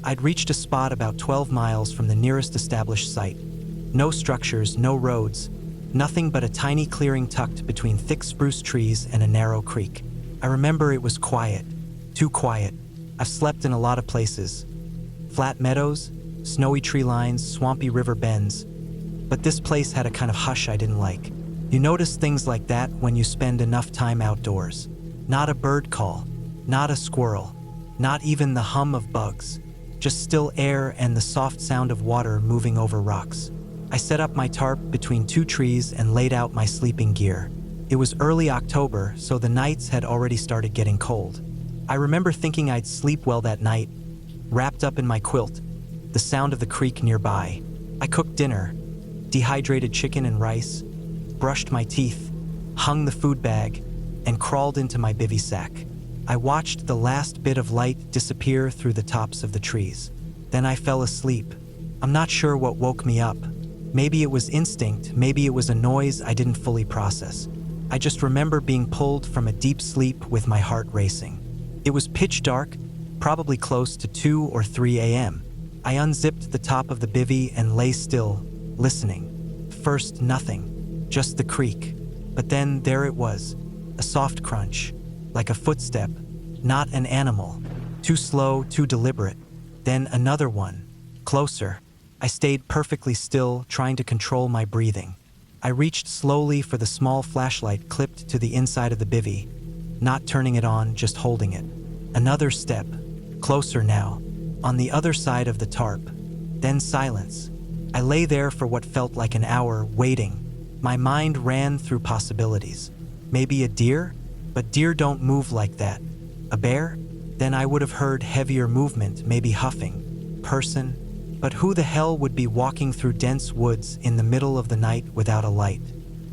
I'd reached a spot about 12 miles from the nearest established site. No structures, no roads, nothing but a tiny clearing tucked between thick spruce trees and a narrow creek. I remember it was quiet, too quiet. I've slept in a lot of places. Flat meadows, snowy tree lines, swampy river bends. But this place had a kind of hush I didn't like. You notice things like that when you spend enough time outdoors. Not a bird call, not a squirrel, not even the hum of bugs. Just still air and the soft sound of water moving over rocks. I set up my tarp between 2 trees and laid out my sleeping gear. It was early October, so the nights had already started getting cold. I remember thinking I'd sleep well that night, wrapped up in my quilt, the sound of the creek nearby. I cooked dinner, dehydrated chicken and rice, brushed my teeth, hung the food bag, and crawled into my bivy sack. I watched the last bit of light disappear through the tops of the trees. Then I fell asleep. I'm not sure what woke me up. Maybe it was instinct, maybe it was a noise I didn't fully process. I just remember being pulled from a deep sleep with my heart racing. It was pitch dark, probably close to 2 or 3 a.m. I unzipped the top of the bivy and lay still, listening. First, nothing, just the creek. But then there it was, a soft crunch, like a footstep, not an animal. Too slow, too deliberate. Then another one, closer. I stayed perfectly still, trying to control my breathing. I reached slowly for the small flashlight clipped to the inside of the bivy, not turning it on, just holding it. Another step, closer now, on the other side of the tarp. Then silence. I lay there for what felt like an hour, waiting. My mind ran through possibilities. Maybe a deer? But deer don't move like that. A bear? Then I would have heard heavier movement, maybe huffing. Person? But who the hell would be walking through dense woods in the middle of the night without a light?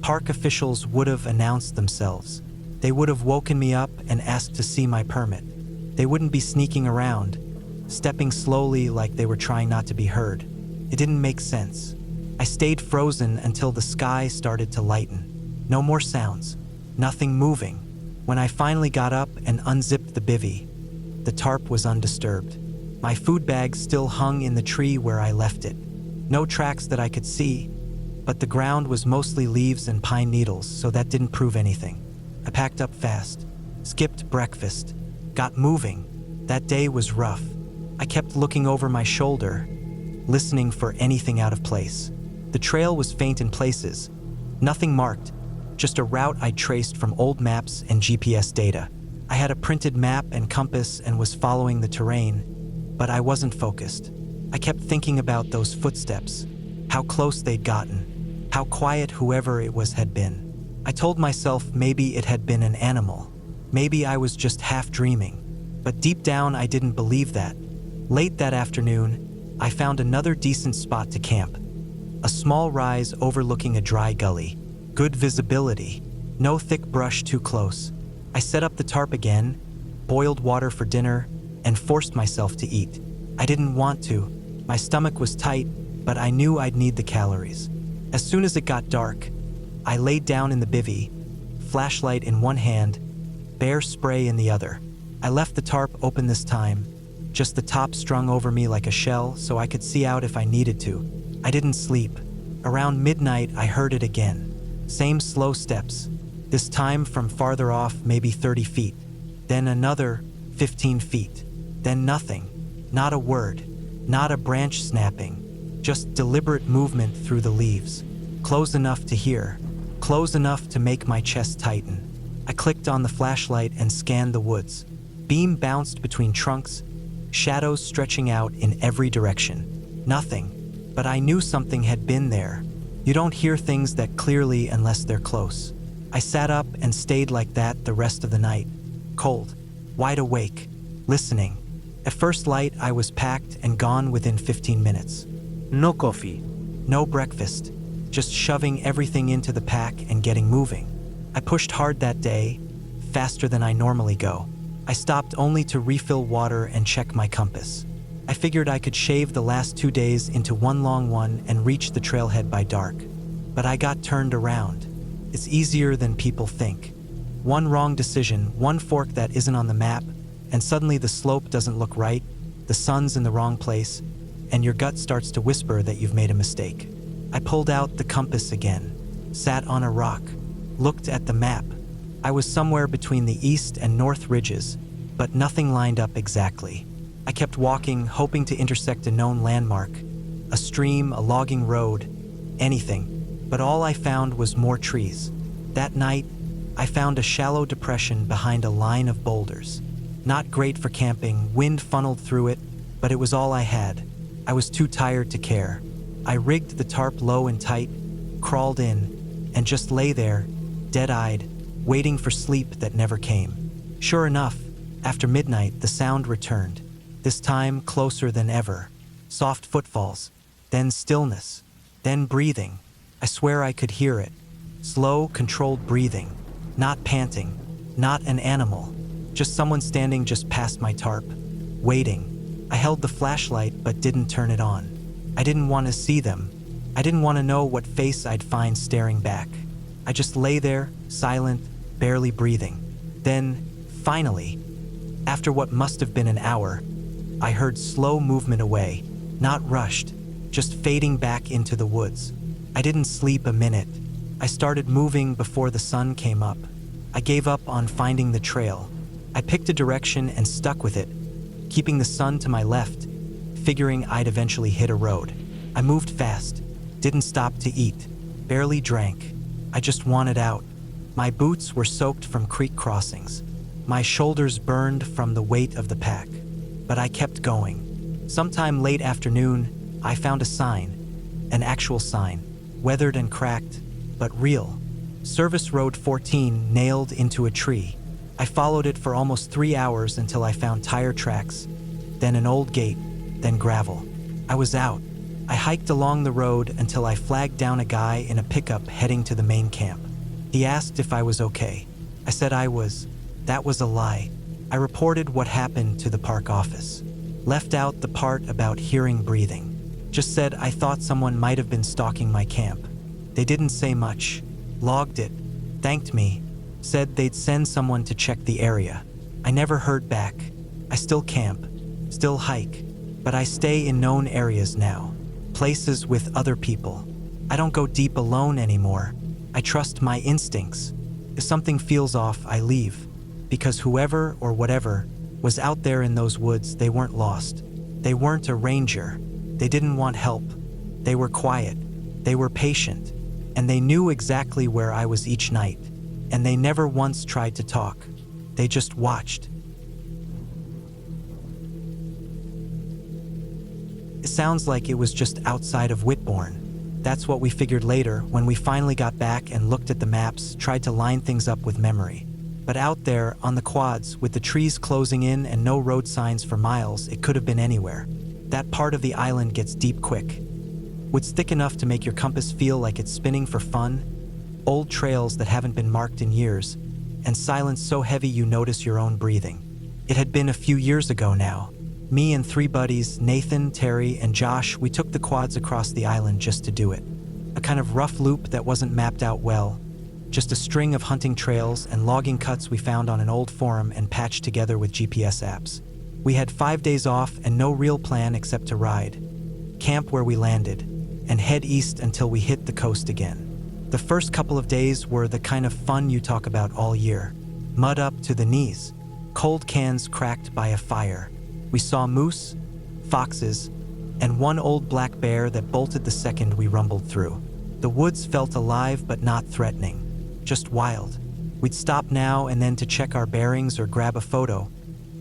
Park officials would have announced themselves. They would have woken me up and asked to see my permit. They wouldn't be sneaking around, stepping slowly like they were trying not to be heard. It didn't make sense. I stayed frozen until the sky started to lighten. No more sounds, nothing moving. When I finally got up and unzipped the bivy, the tarp was undisturbed. My food bag still hung in the tree where I left it. No tracks that I could see, but the ground was mostly leaves and pine needles, so that didn't prove anything. I packed up fast, skipped breakfast, got moving. That day was rough. I kept looking over my shoulder, listening for anything out of place. The trail was faint in places, nothing marked, just a route I'd traced from old maps and GPS data. I had a printed map and compass and was following the terrain, but I wasn't focused. I kept thinking about those footsteps, how close they'd gotten, how quiet whoever it was had been. I told myself maybe it had been an animal. Maybe I was just half dreaming. But deep down, I didn't believe that. Late that afternoon, I found another decent spot to camp. A small rise overlooking a dry gully. Good visibility, no thick brush too close. I set up the tarp again, boiled water for dinner, and forced myself to eat. I didn't want to. My stomach was tight, but I knew I'd need the calories. As soon as it got dark, I laid down in the bivy, flashlight in one hand, bear spray in the other. I left the tarp open this time, just the top strung over me like a shell so I could see out if I needed to. I didn't sleep. Around midnight, I heard it again. Same slow steps, this time from farther off, maybe 30 feet. Then another 15 feet. Then nothing. Not a word. Not a branch snapping. Just deliberate movement through the leaves. Close enough to hear. Close enough to make my chest tighten. I clicked on the flashlight and scanned the woods. Beam bounced between trunks, shadows stretching out in every direction. Nothing, but I knew something had been there. You don't hear things that clearly unless they're close. I sat up and stayed like that the rest of the night. Cold, wide awake, listening. At first light, I was packed and gone within 15 minutes. No coffee. No breakfast, just shoving everything into the pack and getting moving. I pushed hard that day, faster than I normally go. I stopped only to refill water and check my compass. I figured I could shave the last 2 days into one long one and reach the trailhead by dark. But I got turned around. It's easier than people think. One wrong decision, one fork that isn't on the map, and suddenly the slope doesn't look right, the sun's in the wrong place, and your gut starts to whisper that you've made a mistake. I pulled out the compass again, sat on a rock, looked at the map. I was somewhere between the east and north ridges, but nothing lined up exactly. I kept walking, hoping to intersect a known landmark, a stream, a logging road, anything, but all I found was more trees. That night, I found a shallow depression behind a line of boulders. Not great for camping, wind funneled through it, but it was all I had. I was too tired to care. I rigged the tarp low and tight, crawled in, and just lay there, dead-eyed, waiting for sleep that never came. Sure enough, after midnight, the sound returned, this time closer than ever. Soft footfalls, then stillness, then breathing. I swear I could hear it. Slow, controlled breathing, not panting, not an animal, just someone standing just past my tarp, waiting. I held the flashlight but didn't turn it on. I didn't want to see them. I didn't want to know what face I'd find staring back. I just lay there, silent, barely breathing. Then, finally, after what must have been an hour, I heard slow movement away, not rushed, just fading back into the woods. I didn't sleep a minute. I started moving before the sun came up. I gave up on finding the trail. I picked a direction and stuck with it, keeping the sun to my left, figuring I'd eventually hit a road. I moved fast, didn't stop to eat, barely drank. I just wanted out. My boots were soaked from creek crossings. My shoulders burned from the weight of the pack. But I kept going. Sometime late afternoon, I found a sign, an actual sign, weathered and cracked, but real. Service Road 14 nailed into a tree. I followed it for almost 3 hours until I found tire tracks, then an old gate, then gravel. I was out. I hiked along the road until I flagged down a guy in a pickup heading to the main camp. He asked if I was okay. I said I was. That was a lie. I reported what happened to the park office. Left out the part about hearing breathing. Just said I thought someone might have been stalking my camp. They didn't say much. Logged it. Thanked me. Said they'd send someone to check the area. I never heard back. I still camp. Still hike. But I stay in known areas now. Places with other people. I don't go deep alone anymore. I trust my instincts. If something feels off, I leave. Because whoever or whatever was out there in those woods, they weren't lost. They weren't a ranger. They didn't want help. They were quiet. They were patient. And they knew exactly where I was each night. And they never once tried to talk. They just watched. It sounds like it was just outside of Whitbourne. That's what we figured later when we finally got back and looked at the maps, tried to line things up with memory. But out there on the quads, with the trees closing in and no road signs for miles, it could have been anywhere. That part of the island gets deep quick. Woods thick enough to make your compass feel like it's spinning for fun, old trails that haven't been marked in years, and silence so heavy you notice your own breathing. It had been a few years ago now. Me and 3 buddies, Nathan, Terry, and Josh, we took the quads across the island just to do it. A kind of rough loop that wasn't mapped out well, just a string of hunting trails and logging cuts we found on an old forum and patched together with GPS apps. We had 5 days off and no real plan except to ride, camp where we landed, and head east until we hit the coast again. The first couple of days were the kind of fun you talk about all year. Mud up to the knees, cold cans cracked by a fire. We saw moose, foxes, and one old black bear that bolted the second we rumbled through. The woods felt alive but not threatening, just wild. We'd stop now and then to check our bearings or grab a photo,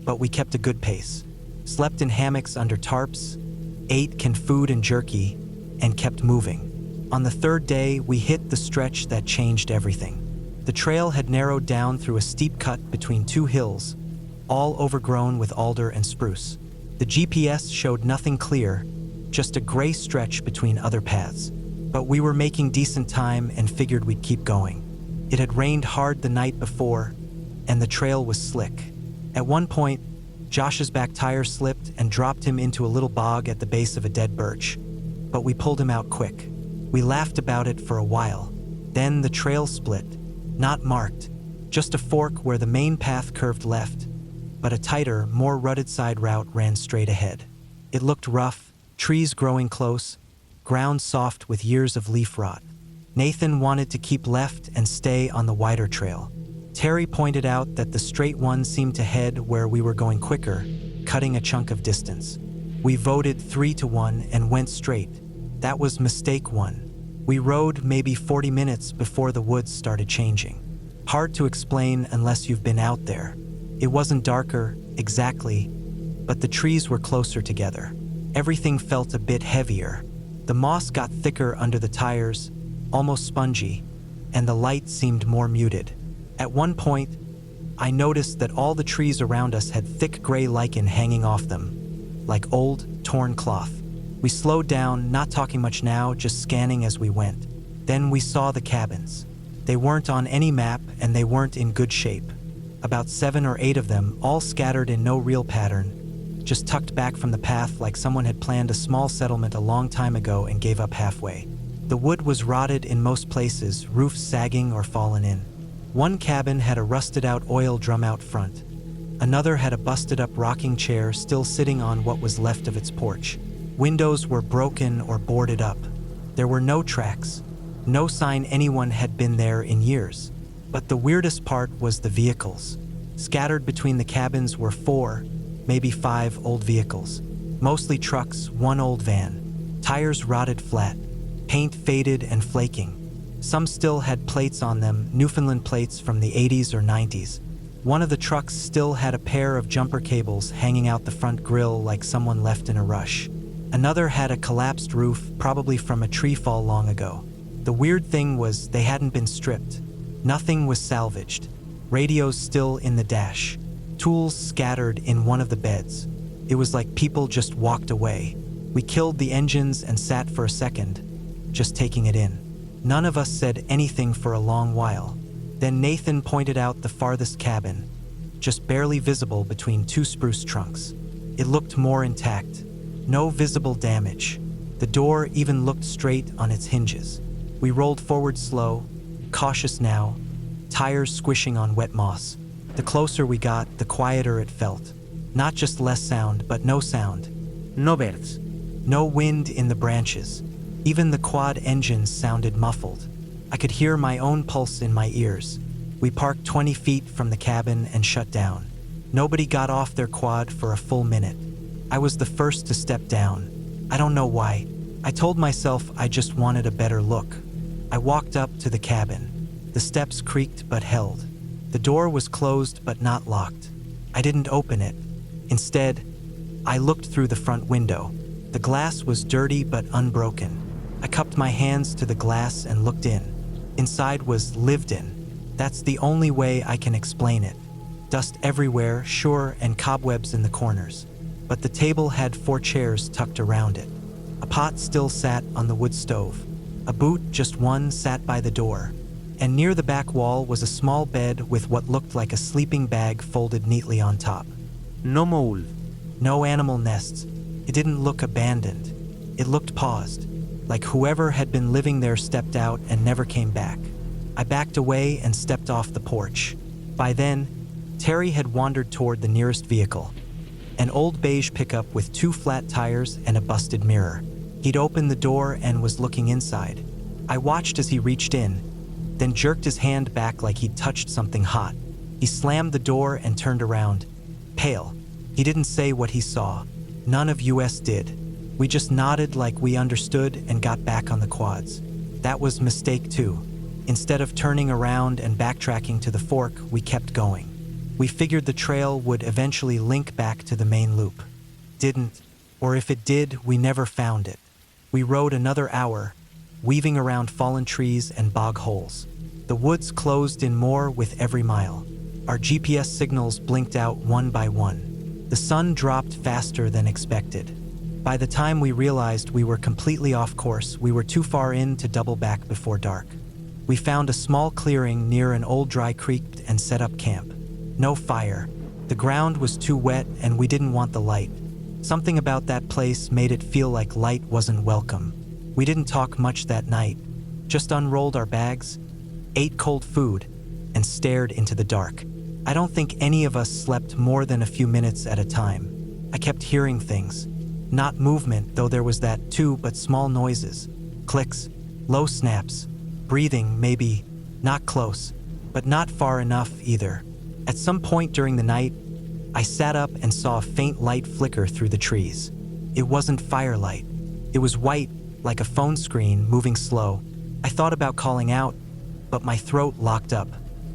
but we kept a good pace. Slept in hammocks under tarps, ate canned food and jerky, and kept moving. On the third day, we hit the stretch that changed everything. The trail had narrowed down through a steep cut between two hills, all overgrown with alder and spruce. The GPS showed nothing clear, just a gray stretch between other paths. But we were making decent time and figured we'd keep going. It had rained hard the night before, and the trail was slick. At one point, Josh's back tire slipped and dropped him into a little bog at the base of a dead birch. But we pulled him out quick. We laughed about it for a while. Then the trail split, not marked, just a fork where the main path curved left, but a tighter, more rutted side route ran straight ahead. It looked rough, trees growing close, ground soft with years of leaf rot. Nathan wanted to keep left and stay on the wider trail. Terry pointed out that the straight one seemed to head where we were going quicker, cutting a chunk of distance. We voted 3-1 and went straight. That was mistake one. We rode maybe 40 minutes before the woods started changing. Hard to explain unless you've been out there. It wasn't darker, exactly, but the trees were closer together. Everything felt a bit heavier. The moss got thicker under the tires, almost spongy, and the light seemed more muted. At one point, I noticed that all the trees around us had thick gray lichen hanging off them, like old, torn cloth. We slowed down, not talking much now, just scanning as we went. Then we saw the cabins. They weren't on any map and they weren't in good shape. About 7 or 8 of them, all scattered in no real pattern, just tucked back from the path like someone had planned a small settlement a long time ago and gave up halfway. The wood was rotted in most places, roofs sagging or fallen in. One cabin had a rusted-out oil drum out front. Another had a busted-up rocking chair still sitting on what was left of its porch. Windows were broken or boarded up. There were no tracks, no sign anyone had been there in years. But the weirdest part was the vehicles. Scattered between the cabins were 4, maybe 5 old vehicles. Mostly trucks, one old van. Tires rotted flat, paint faded and flaking. Some still had plates on them, Newfoundland plates from the 80s or 90s. One of the trucks still had a pair of jumper cables hanging out the front grille like someone left in a rush. Another had a collapsed roof, probably from a tree fall long ago. The weird thing was they hadn't been stripped. Nothing was salvaged. Radios still in the dash. Tools scattered in one of the beds. It was like people just walked away. We killed the engines and sat for a second, just taking it in. None of us said anything for a long while. Then Nathan pointed out the farthest cabin, just barely visible between 2 spruce trunks. It looked more intact. No visible damage. The door even looked straight on its hinges. We rolled forward slow, cautious now, tires squishing on wet moss. The closer we got, the quieter it felt. Not just less sound, but no sound. No birds. No wind in the branches. Even the quad engines sounded muffled. I could hear my own pulse in my ears. We parked 20 feet from the cabin and shut down. Nobody got off their quad for a full minute. I was the first to step down. I don't know why. I told myself I just wanted a better look. I walked up to the cabin. The steps creaked but held. The door was closed but not locked. I didn't open it. Instead, I looked through the front window. The glass was dirty but unbroken. I cupped my hands to the glass and looked in. Inside was lived in. That's the only way I can explain it. Dust everywhere, sure, and cobwebs in the corners. But the table had 4 chairs tucked around it. A pot still sat on the wood stove. A boot, just one, sat by the door. And near the back wall was a small bed with what looked like a sleeping bag folded neatly on top. No mole. No animal nests. It didn't look abandoned. It looked paused, like whoever had been living there stepped out and never came back. I backed away and stepped off the porch. By then, Terry had wandered toward the nearest vehicle. An old beige pickup with 2 flat tires and a busted mirror. He'd opened the door and was looking inside. I watched as he reached in, then jerked his hand back like he'd touched something hot. He slammed the door and turned around, pale. He didn't say what he saw. None of us did. We just nodded like we understood and got back on the quads. That was mistake 2. Instead of turning around and backtracking to the fork, we kept going. We figured the trail would eventually link back to the main loop. Didn't, or if it did, we never found it. We rode another hour, weaving around fallen trees and bog holes. The woods closed in more with every mile. Our GPS signals blinked out one by one. The sun dropped faster than expected. By the time we realized we were completely off course, we were too far in to double back before dark. We found a small clearing near an old dry creek and set up camp. No fire. The ground was too wet and we didn't want the light. Something about that place made it feel like light wasn't welcome. We didn't talk much that night, just unrolled our bags, ate cold food, and stared into the dark. I don't think any of us slept more than a few minutes at a time. I kept hearing things. Not movement, though there was that too, but small noises. Clicks, low snaps, breathing maybe, not close, but not far enough either. At some point during the night, I sat up and saw a faint light flicker through the trees. It wasn't firelight. It was white, like a phone screen, moving slow. I thought about calling out, but my throat locked up.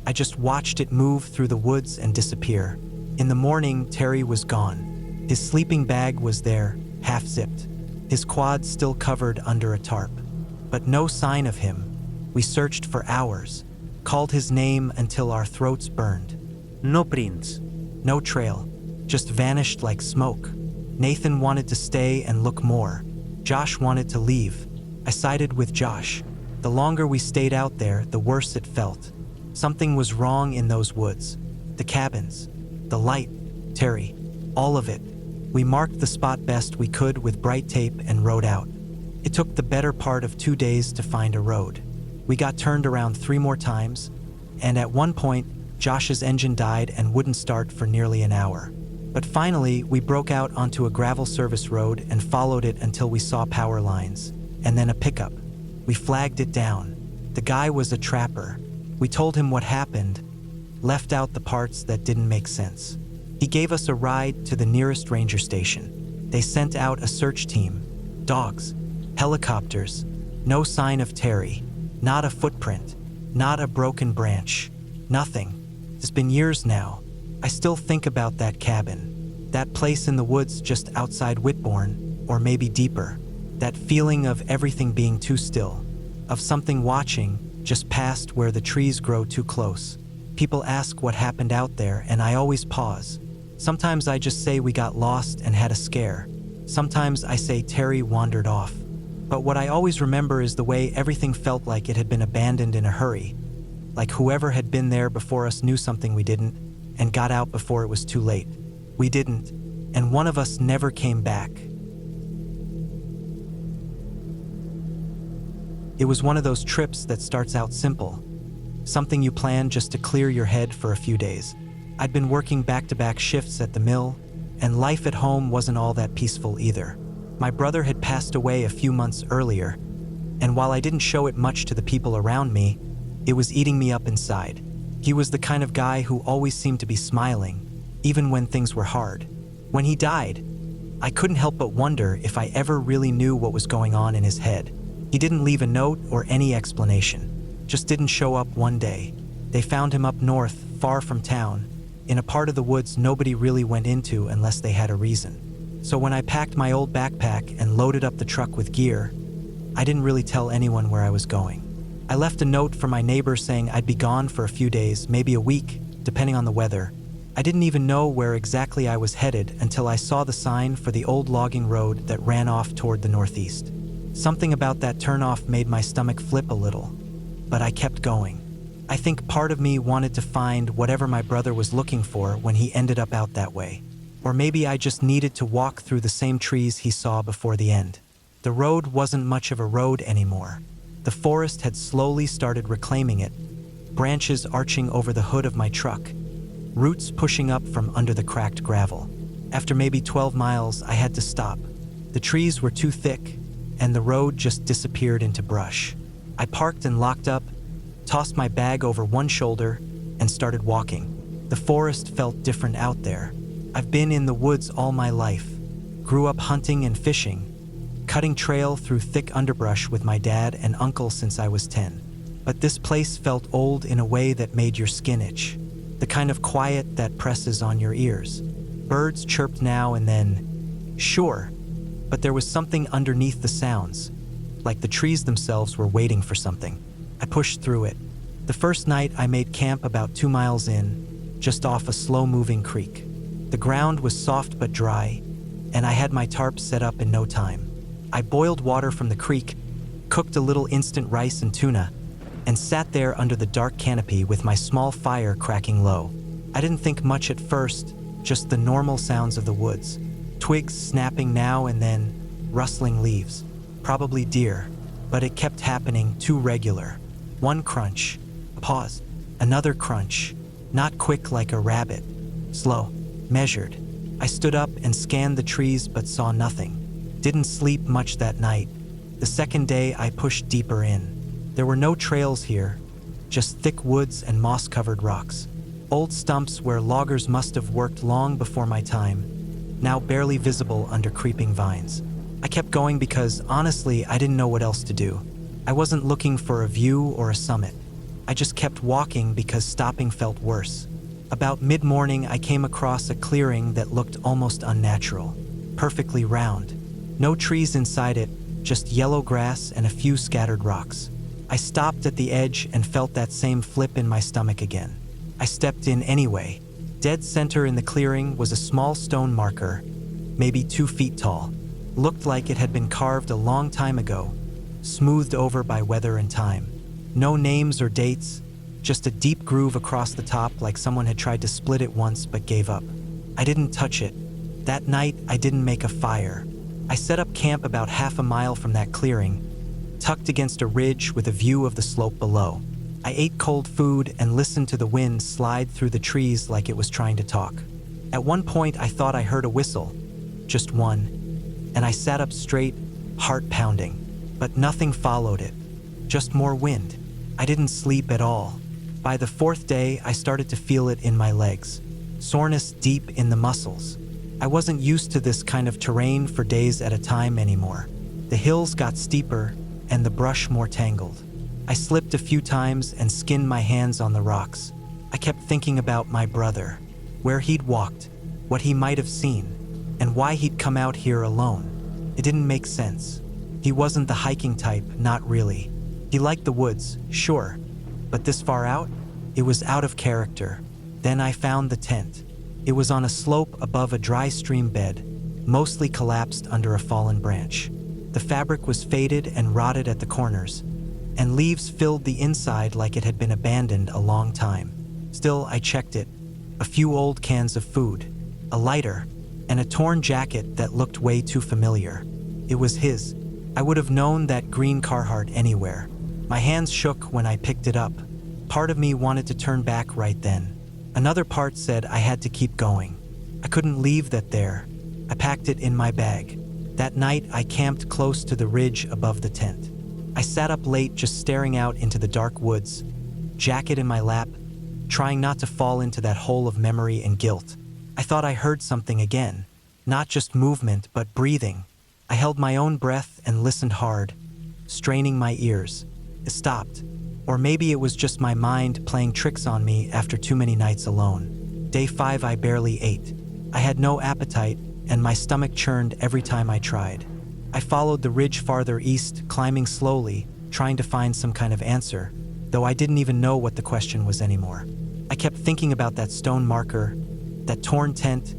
I just watched it move through the woods and disappear. In the morning, Terry was gone. His sleeping bag was there, half-zipped. His quad still covered under a tarp. But no sign of him. We searched for hours, called his name until our throats burned. No prints. No trail, just vanished like smoke. Nathan wanted to stay and look more. Josh wanted to leave. I sided with Josh. The longer we stayed out there, the worse it felt. Something was wrong in those woods. The cabins, the light, Terry, all of it. We marked the spot best we could with bright tape and rode out. It took the better part of 2 days to find a road. We got turned around 3 more times, and at one point, Josh's engine died and wouldn't start for nearly an hour. But finally, we broke out onto a gravel service road and followed it until we saw power lines, and then a pickup. We flagged it down. The guy was a trapper. We told him what happened, left out the parts that didn't make sense. He gave us a ride to the nearest ranger station. They sent out a search team, dogs, helicopters, no sign of Terry, not a footprint, not a broken branch, nothing. It's been years now. I still think about that cabin, that place in the woods just outside Whitbourne, or maybe deeper. That feeling of everything being too still, of something watching just past where the trees grow too close. People ask what happened out there, and I always pause. Sometimes I just say we got lost and had a scare. Sometimes I say Terry wandered off. But what I always remember is the way everything felt like it had been abandoned in a hurry. Like whoever had been there before us knew something we didn't, and got out before it was too late. We didn't, and one of us never came back. It was one of those trips that starts out simple. Something you plan just to clear your head for a few days. I'd been working back-to-back shifts at the mill, and life at home wasn't all that peaceful either. My brother had passed away a few months earlier, and while I didn't show it much to the people around me, it was eating me up inside. He was the kind of guy who always seemed to be smiling, even when things were hard. When he died, I couldn't help but wonder if I ever really knew what was going on in his head. He didn't leave a note or any explanation, just didn't show up one day. They found him up north, far from town, in a part of the woods nobody really went into unless they had a reason. So when I packed my old backpack and loaded up the truck with gear, I didn't really tell anyone where I was going. I left a note for my neighbor saying I'd be gone for a few days, maybe a week, depending on the weather. I didn't even know where exactly I was headed until I saw the sign for the old logging road that ran off toward the northeast. Something about that turnoff made my stomach flip a little, but I kept going. I think part of me wanted to find whatever my brother was looking for when he ended up out that way. Or maybe I just needed to walk through the same trees he saw before the end. The road wasn't much of a road anymore. The forest had slowly started reclaiming it, branches arching over the hood of my truck, roots pushing up from under the cracked gravel. After maybe 12 miles, I had to stop. The trees were too thick, and the road just disappeared into brush. I parked and locked up, tossed my bag over one shoulder, and started walking. The forest felt different out there. I've been in the woods all my life, grew up hunting and fishing, cutting trail through thick underbrush with my dad and uncle since I was 10. but this place felt old in a way that made your skin itch. The kind of quiet that presses on your ears. Birds chirped now and then. Sure, but there was something underneath the sounds, like the trees themselves were waiting for something. I pushed through it. The first night I made camp about 2 miles in, just off a slow-moving creek. The ground was soft but dry, and I had my tarp set up in no time. I boiled water from the creek, cooked a little instant rice and tuna, and sat there under the dark canopy with my small fire cracking low. I didn't think much at first, just the normal sounds of the woods. Twigs snapping now and then, rustling leaves. Probably deer, but it kept happening, too regular. One crunch, a pause, another crunch, not quick like a rabbit, slow, measured. I stood up and scanned the trees but saw nothing. Didn't sleep much that night. The second day I pushed deeper in. There were no trails here, just thick woods and moss-covered rocks. Old stumps where loggers must have worked long before my time, now barely visible under creeping vines. I kept going because, honestly, I didn't know what else to do. I wasn't looking for a view or a summit. I just kept walking because stopping felt worse. About mid-morning, I came across a clearing that looked almost unnatural, perfectly round. No trees inside it, just yellow grass and a few scattered rocks. I stopped at the edge and felt that same flip in my stomach again. I stepped in anyway. Dead center in the clearing was a small stone marker, maybe 2 feet tall. Looked like it had been carved a long time ago, smoothed over by weather and time. No names or dates, just a deep groove across the top like someone had tried to split it once but gave up. I didn't touch it. That night, I didn't make a fire. I set up camp about half a mile from that clearing, tucked against a ridge with a view of the slope below. I ate cold food and listened to the wind slide through the trees like it was trying to talk. At one point, I thought I heard a whistle, just one, and I sat up straight, heart pounding, but nothing followed it, just more wind. I didn't sleep at all. By the 4th day, I started to feel it in my legs, soreness deep in the muscles. I wasn't used to this kind of terrain for days at a time anymore. The hills got steeper and the brush more tangled. I slipped a few times and skinned my hands on the rocks. I kept thinking about my brother, where he'd walked, what he might have seen, and why he'd come out here alone. It didn't make sense. He wasn't the hiking type, not really. He liked the woods, sure, but this far out? It was out of character. Then I found the tent. It was on a slope above a dry stream bed, mostly collapsed under a fallen branch. The fabric was faded and rotted at the corners, and leaves filled the inside like it had been abandoned a long time. Still, I checked it. A few old cans of food, a lighter, and a torn jacket that looked way too familiar. It was his. I would have known that green Carhartt anywhere. My hands shook when I picked it up. Part of me wanted to turn back right then. Another part said I had to keep going. I couldn't leave that there. I packed it in my bag. That night, I camped close to the ridge above the tent. I sat up late just staring out into the dark woods, jacket in my lap, trying not to fall into that hole of memory and guilt. I thought I heard something again, not just movement, but breathing. I held my own breath and listened hard, straining my ears. It stopped. Or maybe it was just my mind playing tricks on me after too many nights alone. Day 5, I barely ate. I had no appetite, and my stomach churned every time I tried. I followed the ridge farther east, climbing slowly, trying to find some kind of answer, though I didn't even know what the question was anymore. I kept thinking about that stone marker, that torn tent,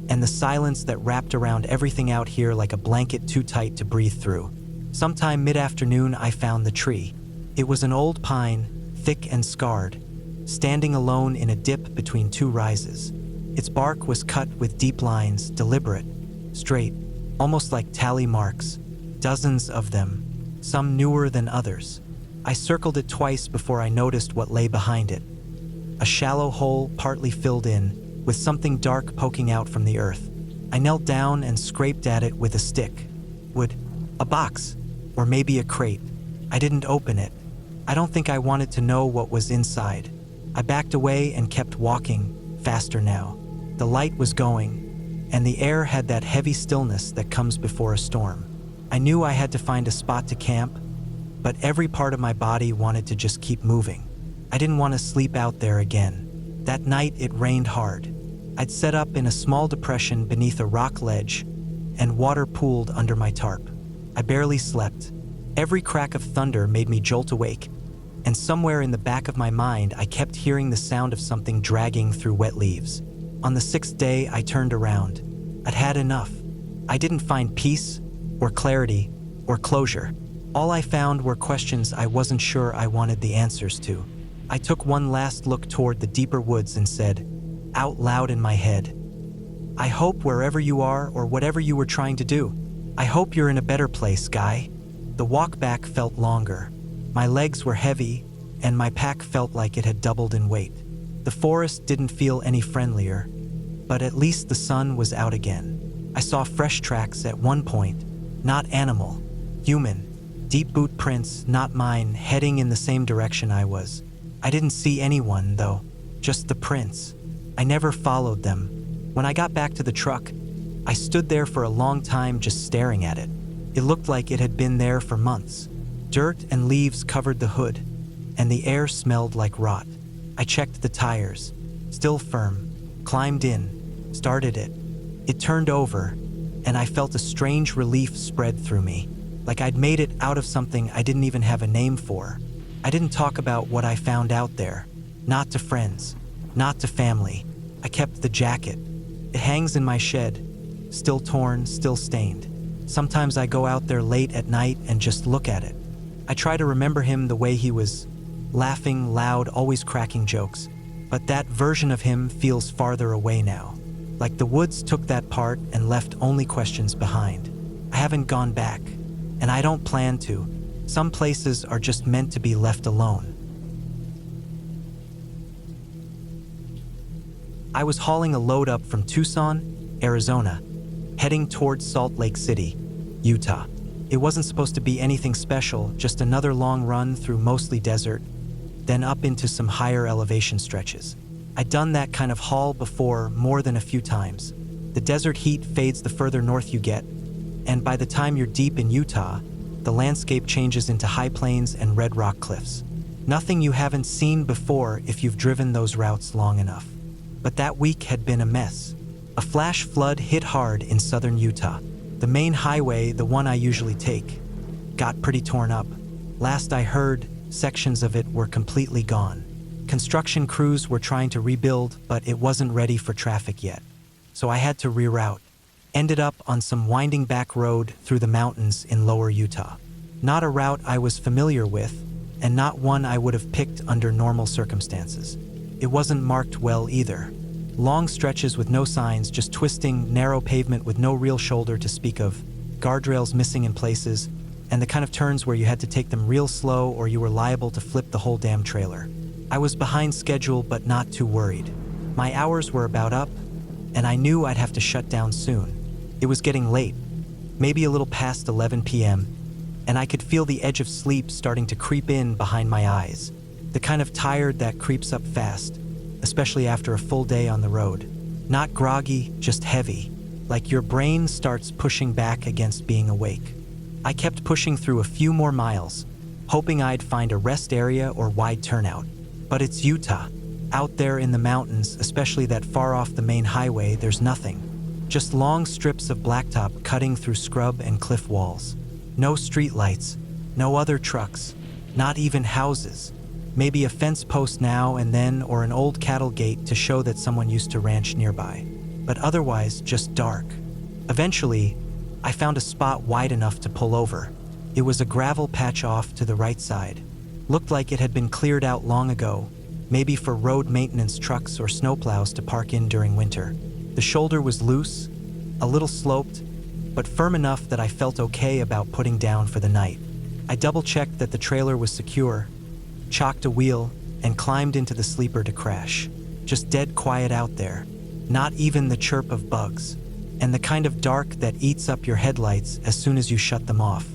and the silence that wrapped around everything out here like a blanket too tight to breathe through. Sometime mid-afternoon, I found the tree. It was an old pine, thick and scarred, standing alone in a dip between 2 rises. Its bark was cut with deep lines, deliberate, straight, almost like tally marks, dozens of them, some newer than others. I circled it twice before I noticed what lay behind it. A shallow hole partly filled in, with something dark poking out from the earth. I knelt down and scraped at it with a stick. Would a box, or maybe a crate. I didn't open it. I don't think I wanted to know what was inside. I backed away and kept walking, faster now. The light was going, and the air had that heavy stillness that comes before a storm. I knew I had to find a spot to camp, but every part of my body wanted to just keep moving. I didn't want to sleep out there again. That night, it rained hard. I'd set up in a small depression beneath a rock ledge, and water pooled under my tarp. I barely slept. Every crack of thunder made me jolt awake, and somewhere in the back of my mind, I kept hearing the sound of something dragging through wet leaves. On the 6th day, I turned around. I'd had enough. I didn't find peace, or clarity, or closure. All I found were questions I wasn't sure I wanted the answers to. I took one last look toward the deeper woods and said, out loud in my head, I hope wherever you are or whatever you were trying to do, I hope you're in a better place, guy. The walk back felt longer. My legs were heavy, and my pack felt like it had doubled in weight. The forest didn't feel any friendlier, but at least the sun was out again. I saw fresh tracks at one point, not animal, human. Deep boot prints, not mine, heading in the same direction I was. I didn't see anyone, though, just the prints. I never followed them. When I got back to the truck, I stood there for a long time just staring at it. It looked like it had been there for months. Dirt and leaves covered the hood, and the air smelled like rot. I checked the tires, still firm, climbed in, started it. It turned over, and I felt a strange relief spread through me. Like I'd made it out of something I didn't even have a name for. I didn't talk about what I found out there. Not to friends, not to family. I kept the jacket. It hangs in my shed, still torn, still stained. Sometimes I go out there late at night and just look at it. I try to remember him the way he was, laughing, loud, always cracking jokes. But that version of him feels farther away now. Like the woods took that part and left only questions behind. I haven't gone back. And I don't plan to. Some places are just meant to be left alone. I was hauling a load up from Tucson, Arizona, heading towards Salt Lake City, Utah. It wasn't supposed to be anything special, just another long run through mostly desert, then up into some higher elevation stretches. I'd done that kind of haul before more than a few times. The desert heat fades the further north you get, and by the time you're deep in Utah, the landscape changes into high plains and red rock cliffs. Nothing you haven't seen before if you've driven those routes long enough. But that week had been a mess. A flash flood hit hard in southern Utah. The main highway, the one I usually take, got pretty torn up. Last I heard, sections of it were completely gone. Construction crews were trying to rebuild, but it wasn't ready for traffic yet. So I had to reroute. Ended up on some winding back road through the mountains in lower Utah. Not a route I was familiar with, and not one I would have picked under normal circumstances. It wasn't marked well either. Long stretches with no signs, just twisting, narrow pavement with no real shoulder to speak of, guardrails missing in places, and the kind of turns where you had to take them real slow or you were liable to flip the whole damn trailer. I was behind schedule but not too worried. My hours were about up, and I knew I'd have to shut down soon. It was getting late, maybe a little past 11 p.m., and I could feel the edge of sleep starting to creep in behind my eyes. The kind of tired that creeps up fast, especially after a full day on the road. Not groggy, just heavy, like your brain starts pushing back against being awake. I kept pushing through a few more miles, hoping I'd find a rest area or wide turnout. But it's Utah. Out there in the mountains, especially that far off the main highway, there's nothing. Just long strips of blacktop cutting through scrub and cliff walls. No streetlights, no other trucks, not even houses. Maybe a fence post now and then or an old cattle gate to show that someone used to ranch nearby. But otherwise, just dark. Eventually, I found a spot wide enough to pull over. It was a gravel patch off to the right side. Looked like it had been cleared out long ago, maybe for road maintenance trucks or snowplows to park in during winter. The shoulder was loose, a little sloped, but firm enough that I felt okay about putting down for the night. I double-checked that the trailer was secure, chalked a wheel, and climbed into the sleeper to crash. Just dead quiet out there. Not even the chirp of bugs. And the kind of dark that eats up your headlights as soon as you shut them off.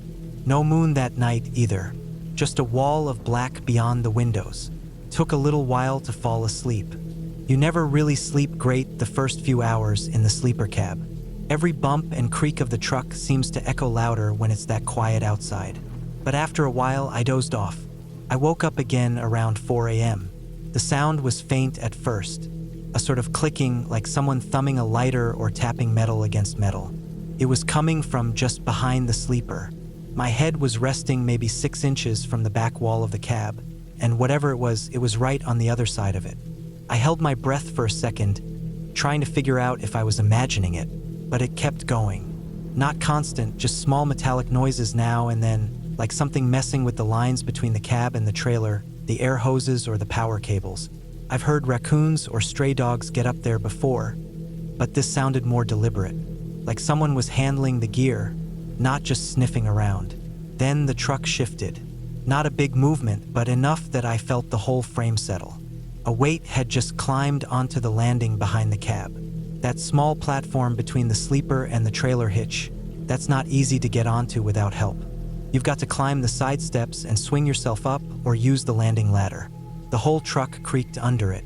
No moon that night either. Just a wall of black beyond the windows. Took a little while to fall asleep. You never really sleep great the first few hours in the sleeper cab. Every bump and creak of the truck seems to echo louder when it's that quiet outside. But after a while, I dozed off. I woke up again around 4 a.m. The sound was faint at first, a sort of clicking like someone thumbing a lighter or tapping metal against metal. It was coming from just behind the sleeper. My head was resting maybe 6 inches from the back wall of the cab, and whatever it was right on the other side of it. I held my breath for a second, trying to figure out if I was imagining it, but it kept going. Not constant, just small metallic noises now and then, like something messing with the lines between the cab and the trailer, the air hoses or the power cables. I've heard raccoons or stray dogs get up there before, but this sounded more deliberate, like someone was handling the gear, not just sniffing around. Then the truck shifted. Not a big movement, but enough that I felt the whole frame settle. A weight had just climbed onto the landing behind the cab. That small platform between the sleeper and the trailer hitch, that's not easy to get onto without help. You've got to climb the side steps and swing yourself up or use the landing ladder. The whole truck creaked under it.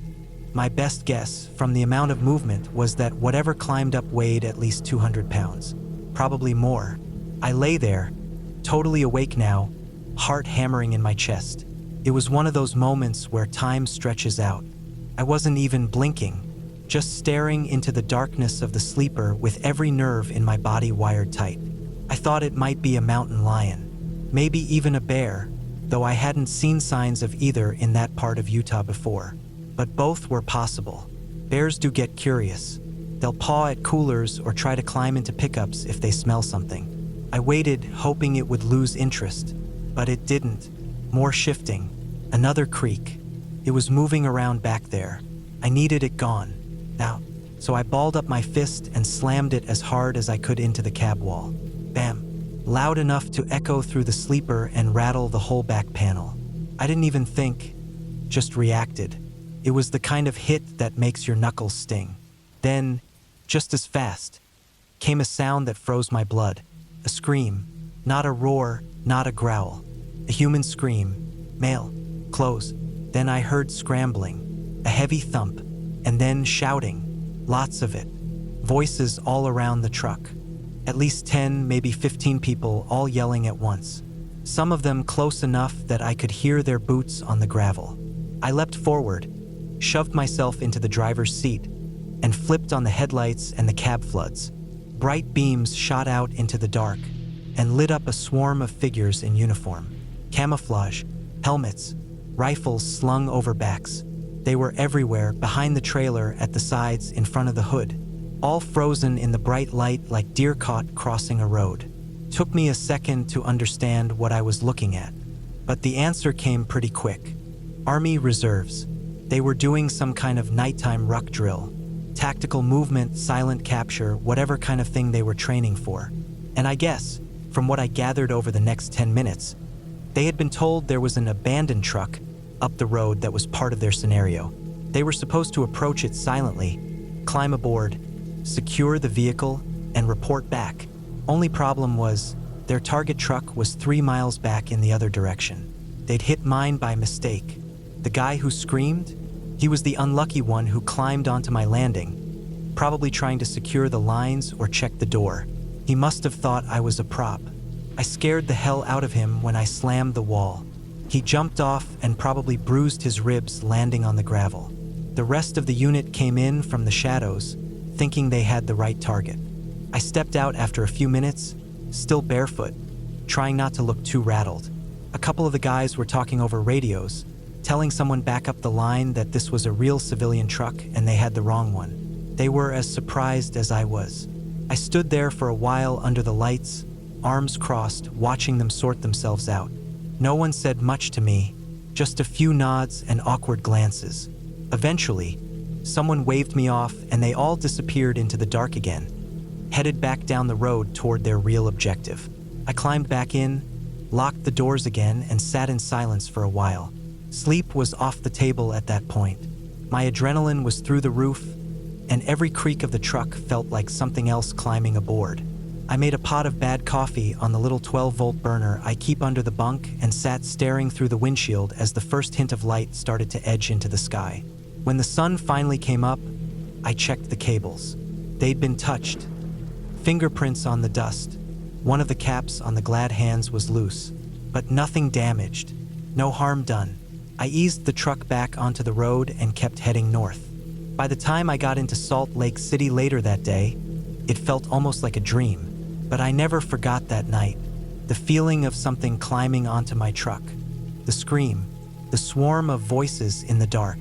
My best guess, from the amount of movement, was that whatever climbed up weighed at least 200 pounds. Probably more. I lay there, totally awake now, heart hammering in my chest. It was one of those moments where time stretches out. I wasn't even blinking, just staring into the darkness of the sleeper with every nerve in my body wired tight. I thought it might be a mountain lion, maybe even a bear, though I hadn't seen signs of either in that part of Utah before. But both were possible. Bears do get curious. They'll paw at coolers or try to climb into pickups if they smell something. I waited, hoping it would lose interest, but it didn't. More shifting. Another creak. It was moving around back there. I needed it gone. Now, so I balled up my fist and slammed it as hard as I could into the cab wall. Bam. Loud enough to echo through the sleeper and rattle the whole back panel. I didn't even think, just reacted. It was the kind of hit that makes your knuckles sting. Then, just as fast, came a sound that froze my blood. A scream. Not a roar, not a growl. A human scream. Male. Close. Then I heard scrambling. A heavy thump. And then shouting. Lots of it. Voices all around the truck. At least 10, maybe 15 people all yelling at once. Some of them close enough that I could hear their boots on the gravel. I leapt forward, shoved myself into the driver's seat, and flipped on the headlights and the cab floods. Bright beams shot out into the dark and lit up a swarm of figures in uniform. Camouflage, helmets, rifles slung over backs. They were everywhere, behind the trailer, at the sides, in front of the hood. All frozen in the bright light like deer caught crossing a road. Took me a second to understand what I was looking at, but the answer came pretty quick. Army reserves. They were doing some kind of nighttime ruck drill. Tactical movement, silent capture, whatever kind of thing they were training for. And I guess, from what I gathered over the next 10 minutes, they had been told there was an abandoned truck up the road that was part of their scenario. They were supposed to approach it silently, climb aboard, secure the vehicle, and report back. Only problem was, their target truck was 3 miles back in the other direction. They'd hit mine by mistake. The guy who screamed? He was the unlucky one who climbed onto my landing, probably trying to secure the lines or check the door. He must have thought I was a prop. I scared the hell out of him when I slammed the wall. He jumped off and probably bruised his ribs landing on the gravel. The rest of the unit came in from the shadows, thinking they had the right target. I stepped out after a few minutes, still barefoot, trying not to look too rattled. A couple of the guys were talking over radios, telling someone back up the line that this was a real civilian truck and they had the wrong one. They were as surprised as I was. I stood there for a while under the lights, arms crossed, watching them sort themselves out. No one said much to me, just a few nods and awkward glances. Eventually, someone waved me off and they all disappeared into the dark again, headed back down the road toward their real objective. I climbed back in, locked the doors again, and sat in silence for a while. Sleep was off the table at that point. My adrenaline was through the roof, and every creak of the truck felt like something else climbing aboard. I made a pot of bad coffee on the little 12-volt burner I keep under the bunk and sat staring through the windshield as the first hint of light started to edge into the sky. When the sun finally came up, I checked the cables. They'd been touched. Fingerprints on the dust. One of the caps on the glad hands was loose. but nothing damaged, no harm done. I eased the truck back onto the road and kept heading north. By the time I got into Salt Lake City later that day, it felt almost like a dream, but I never forgot that night. The feeling of something climbing onto my truck, the scream, the swarm of voices in the dark.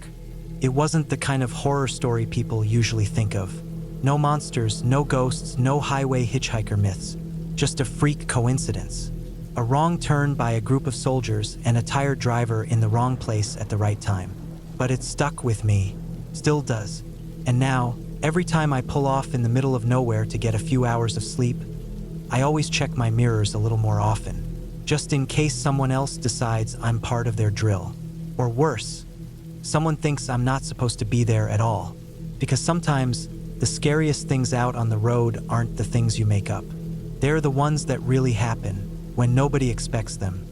It wasn't the kind of horror story people usually think of. No monsters, no ghosts, no highway hitchhiker myths, just a freak coincidence. A wrong turn by a group of soldiers and a tired driver in the wrong place at the right time. But it stuck with me, still does. And now, every time I pull off in the middle of nowhere to get a few hours of sleep, I always check my mirrors a little more often, just in case someone else decides I'm part of their drill. Or worse, someone thinks I'm not supposed to be there at all. Because sometimes, the scariest things out on the road aren't the things you make up. They're the ones that really happen, when nobody expects them.